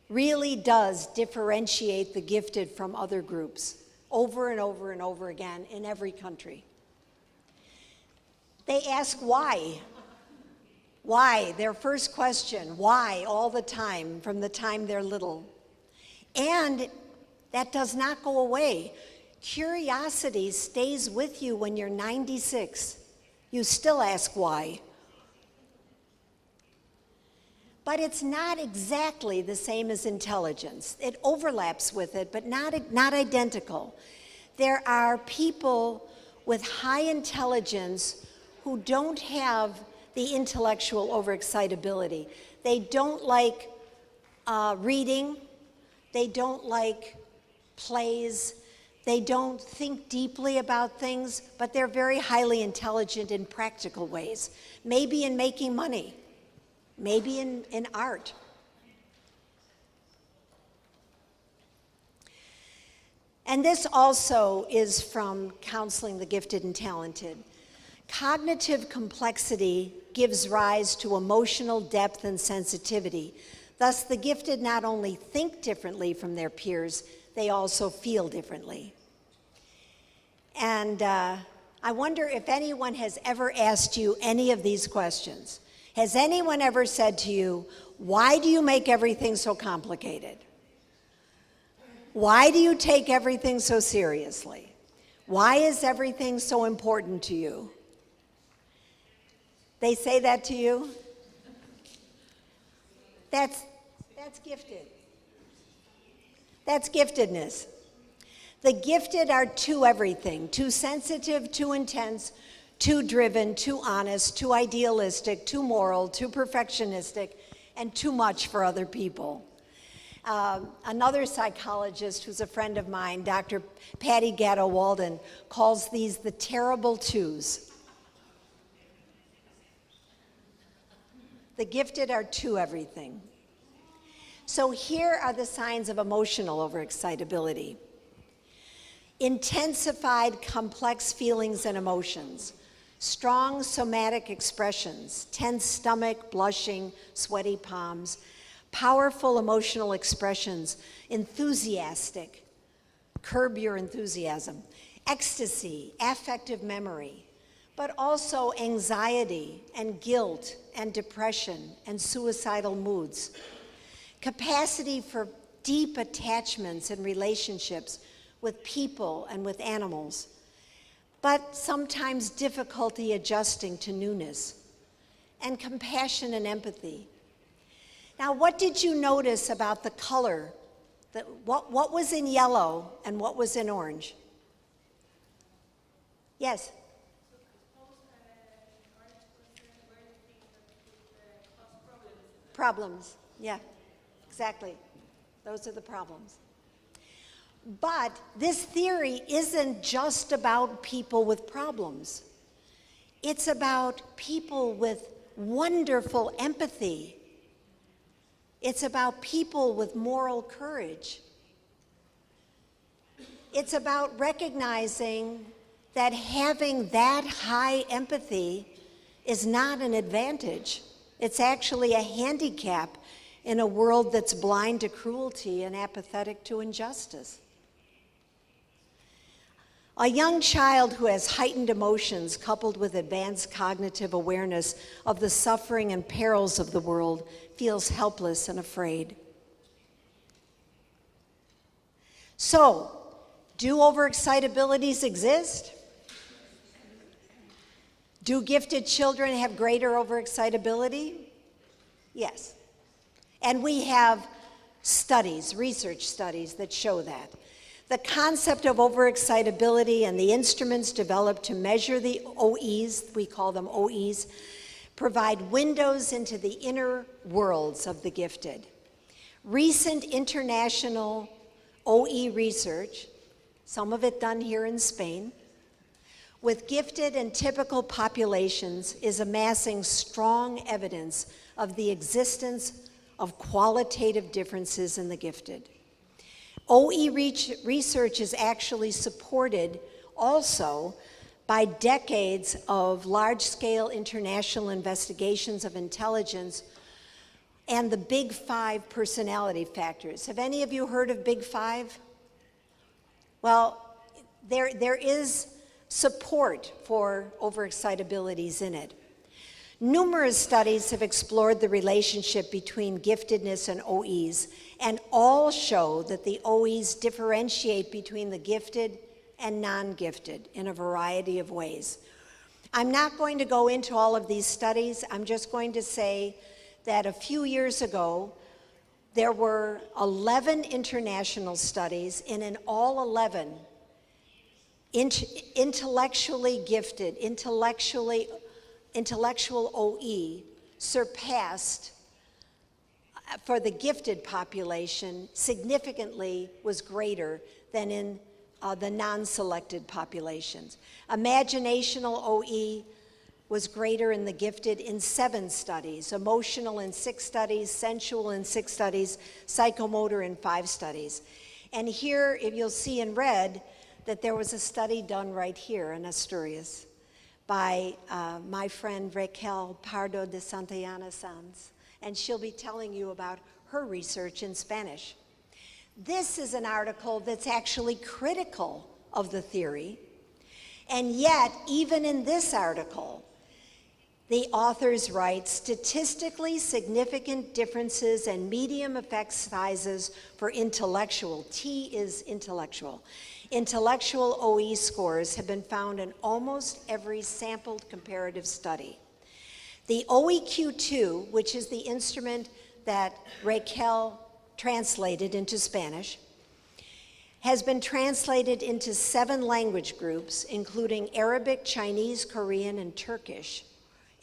really does differentiate the gifted from other groups over and over and over again in every country. They ask why. Why? Their first question, why, all the time, from the time they're little. And that does not go away. Curiosity stays with you when you're 96. You still ask why. But it's not exactly the same as intelligence. It overlaps with it, but not identical. There are people with high intelligence who don't have the intellectual overexcitability. They don't like reading. They don't like plays. They don't think deeply about things, but they're very highly intelligent in practical ways. Maybe in making money. Maybe in art. And this also is from Counseling the Gifted and Talented. Cognitive complexity gives rise to emotional depth and sensitivity. Thus, the gifted not only think differently from their peers, they also feel differently. And I wonder if anyone has ever asked you any of these questions. Has anyone ever said to you, why do you make everything so complicated? Why do you take everything so seriously? Why is everything so important to you? They say that to you? That's gifted. That's giftedness. The gifted are too everything, too sensitive, too intense, too driven, too honest, too idealistic, too moral, too perfectionistic, and too much for other people. Another psychologist who's a friend of mine, Dr. Patty Gatto-Walden, calls these the terrible twos. The gifted are too everything. So here are the signs of emotional overexcitability. Intensified complex feelings and emotions, strong somatic expressions, tense stomach, blushing, sweaty palms, powerful emotional expressions, enthusiastic, curb your enthusiasm, ecstasy, affective memory, but also anxiety and guilt and depression and suicidal moods, capacity for deep attachments and relationships with people and with animals, but sometimes difficulty adjusting to newness, and compassion and empathy. Now, what did you notice about the color? What was in yellow and what was in orange? Yes? Problems, yeah, exactly. Those are the problems. But this theory isn't just about people with problems. It's about people with wonderful empathy. It's about people with moral courage. It's about recognizing that having that high empathy is not an advantage. It's actually a handicap in a world that's blind to cruelty and apathetic to injustice. A young child who has heightened emotions coupled with advanced cognitive awareness of the suffering and perils of the world feels helpless and afraid. So, do overexcitabilities exist? Do gifted children have greater overexcitability? Yes. And we have studies, research studies that show that. The concept of overexcitability and the instruments developed to measure the OEs, we call them OEs, provide windows into the inner worlds of the gifted. Recent international OE research, some of it done here in Spain, with gifted and typical populations is amassing strong evidence of the existence of qualitative differences in the gifted. OE research is actually supported also by decades of large-scale international investigations of intelligence and the Big Five personality factors. Have any of you heard of Big Five? Well, there is support for overexcitabilities in it. Numerous studies have explored the relationship between giftedness and OEs, and all show that the OEs differentiate between the gifted and non-gifted in a variety of ways. I'm not going to go into all of these studies. I'm just going to say that a few years ago, there were 11 international studies, and in all 11, intellectually gifted, intellectual OE surpassed, for the gifted population, significantly was greater than in the non-selected populations. Imaginational OE was greater in the gifted in 7 studies, emotional in 6 studies, sensual in 6 studies, psychomotor in 5 studies. And here, if you'll see in red, that there was a study done right here in Asturias by my friend Raquel Pardo de Santillana Sanz, and she'll be telling you about her research in Spanish. This is an article that's actually critical of the theory, and yet, even in this article, the authors write, statistically significant differences and medium effect sizes for intellectual, T is intellectual, intellectual OE scores have been found in almost every sampled comparative study. The OEQ2, which is the instrument that Raquel translated into Spanish, has been translated into 7 language groups, including Arabic, Chinese, Korean, and Turkish.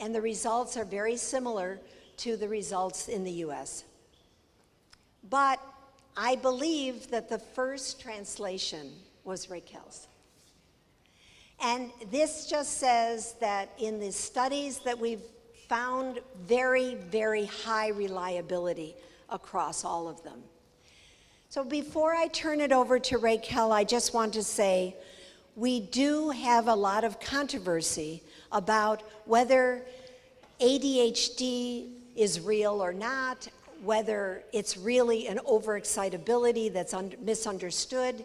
And the results are very similar to the results in the US. But I believe that the first translation was Raquel's. And this just says that in the studies that we've found very, very high reliability across all of them. So before I turn it over to Raquel, I just want to say we do have a lot of controversy about whether ADHD is real or not, whether it's really an overexcitability that's misunderstood.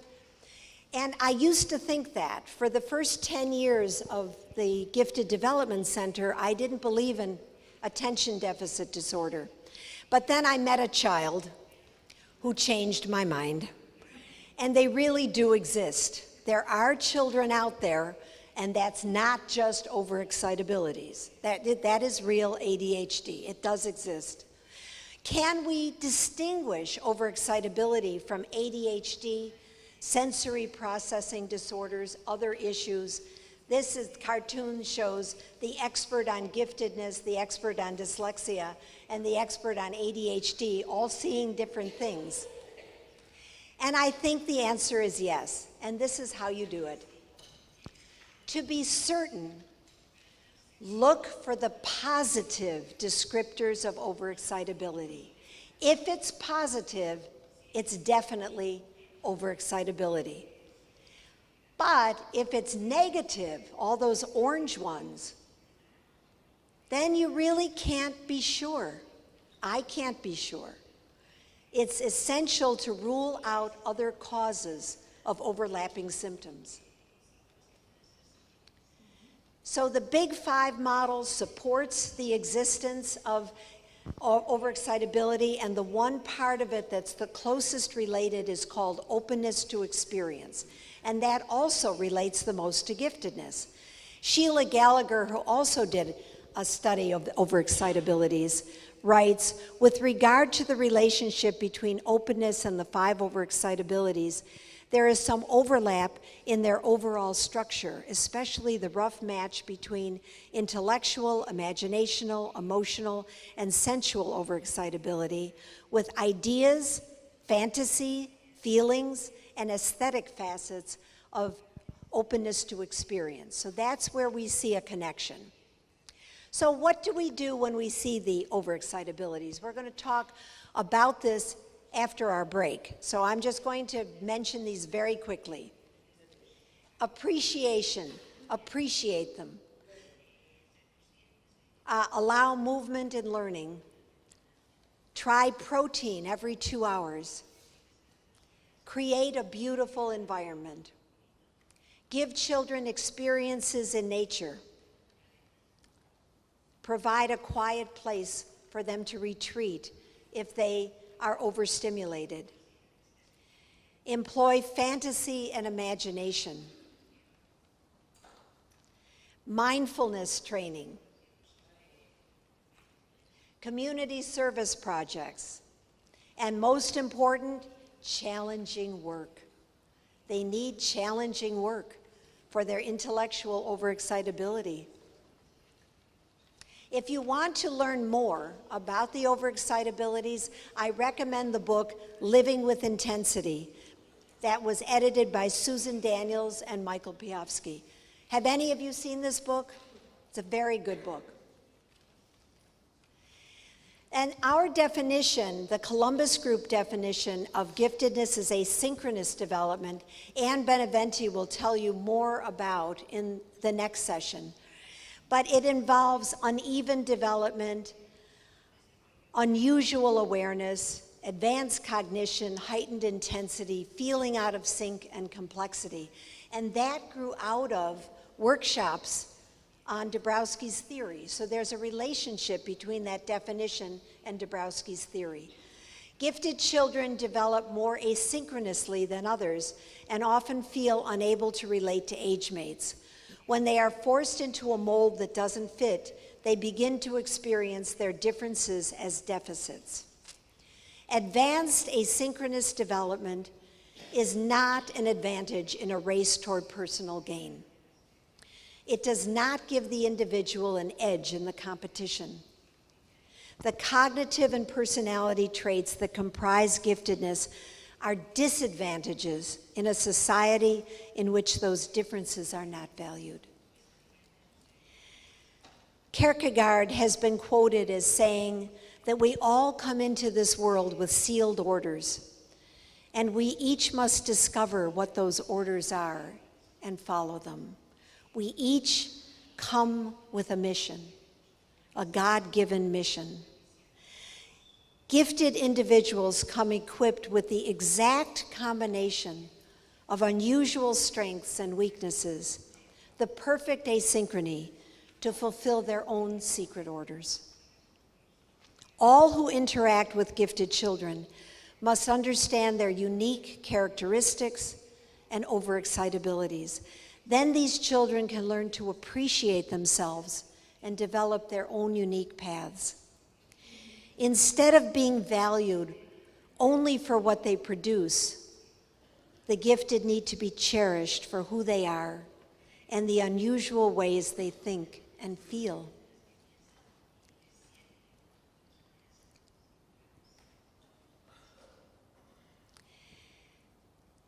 And I used to think that. For the first 10 years of the Gifted Development Center, I didn't believe in attention deficit disorder. But then I met a child who changed my mind. And they really do exist. There are children out there, and that's not just overexcitabilities. That is real ADHD. It does exist. Can we distinguish overexcitability from ADHD, sensory processing disorders, other issues? This is cartoon shows the expert on giftedness, the expert on dyslexia, and the expert on ADHD all seeing different things. And I think the answer is yes, and this is how you do it. To be certain, look for the positive descriptors of overexcitability. If it's positive, it's definitely overexcitability. But if it's negative, all those orange ones, then you really can't be sure. I can't be sure. It's essential to rule out other causes of overlapping symptoms. So the Big 5 model supports the existence of overexcitability, and the one part of it that's the closest related is called openness to experience. And that also relates the most to giftedness. Sheila Gallagher, who also did a study of overexcitabilities, writes, with regard to the relationship between openness and the 5 overexcitabilities, there is some overlap in their overall structure, especially the rough match between intellectual, imaginational, emotional, and sensual overexcitability with ideas, fantasy, feelings, and aesthetic facets of openness to experience. So that's where we see a connection. So what do we do when we see the overexcitabilities? We're going to talk about this after our break. So I'm just going to mention these very quickly. Appreciation, appreciate them. Allow movement and learning. Try protein every 2 hours. Create a beautiful environment. Give children experiences in nature. Provide a quiet place for them to retreat if they are overstimulated. Employ fantasy and imagination. Mindfulness training. Community service projects. And most important, challenging work. They need challenging work for their intellectual overexcitability. If you want to learn more about the overexcitabilities, I recommend the book Living with Intensity that was edited by Susan Daniels and Michael Piofsky. Have any of you seen this book? It's a very good book. And our definition, the Columbus Group definition of giftedness is asynchronous development, Anne Beneventi will tell you more about in the next session. But it involves uneven development, unusual awareness, advanced cognition, heightened intensity, feeling out of sync, and complexity. And that grew out of workshops on Dabrowski's theory. So there's a relationship between that definition and Dabrowski's theory. Gifted children develop more asynchronously than others and often feel unable to relate to age mates. When they are forced into a mold that doesn't fit, they begin to experience their differences as deficits. Advanced asynchronous development is not an advantage in a race toward personal gain. It does not give the individual an edge in the competition. The cognitive and personality traits that comprise giftedness are disadvantages in a society in which those differences are not valued. Kierkegaard has been quoted as saying that we all come into this world with sealed orders, and we each must discover what those orders are and follow them. We each come with a mission, a God-given mission. Gifted individuals come equipped with the exact combination of unusual strengths and weaknesses, the perfect asynchrony to fulfill their own secret orders. All who interact with gifted children must understand their unique characteristics and overexcitabilities. Then these children can learn to appreciate themselves and develop their own unique paths. Instead of being valued only for what they produce, the gifted need to be cherished for who they are and the unusual ways they think and feel.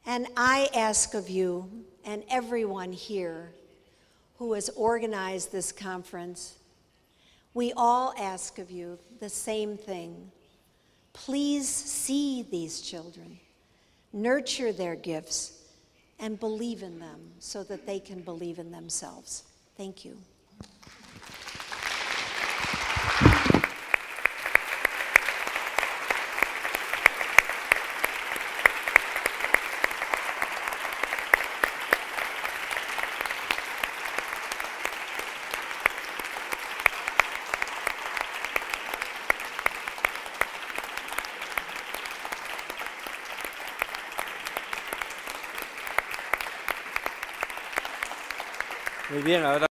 And I ask of you and everyone here who has organized this conference, we all ask of you the same thing. Please see these children, nurture their gifts, and believe in them so that they can believe in themselves. Thank you. Muy bien, ahora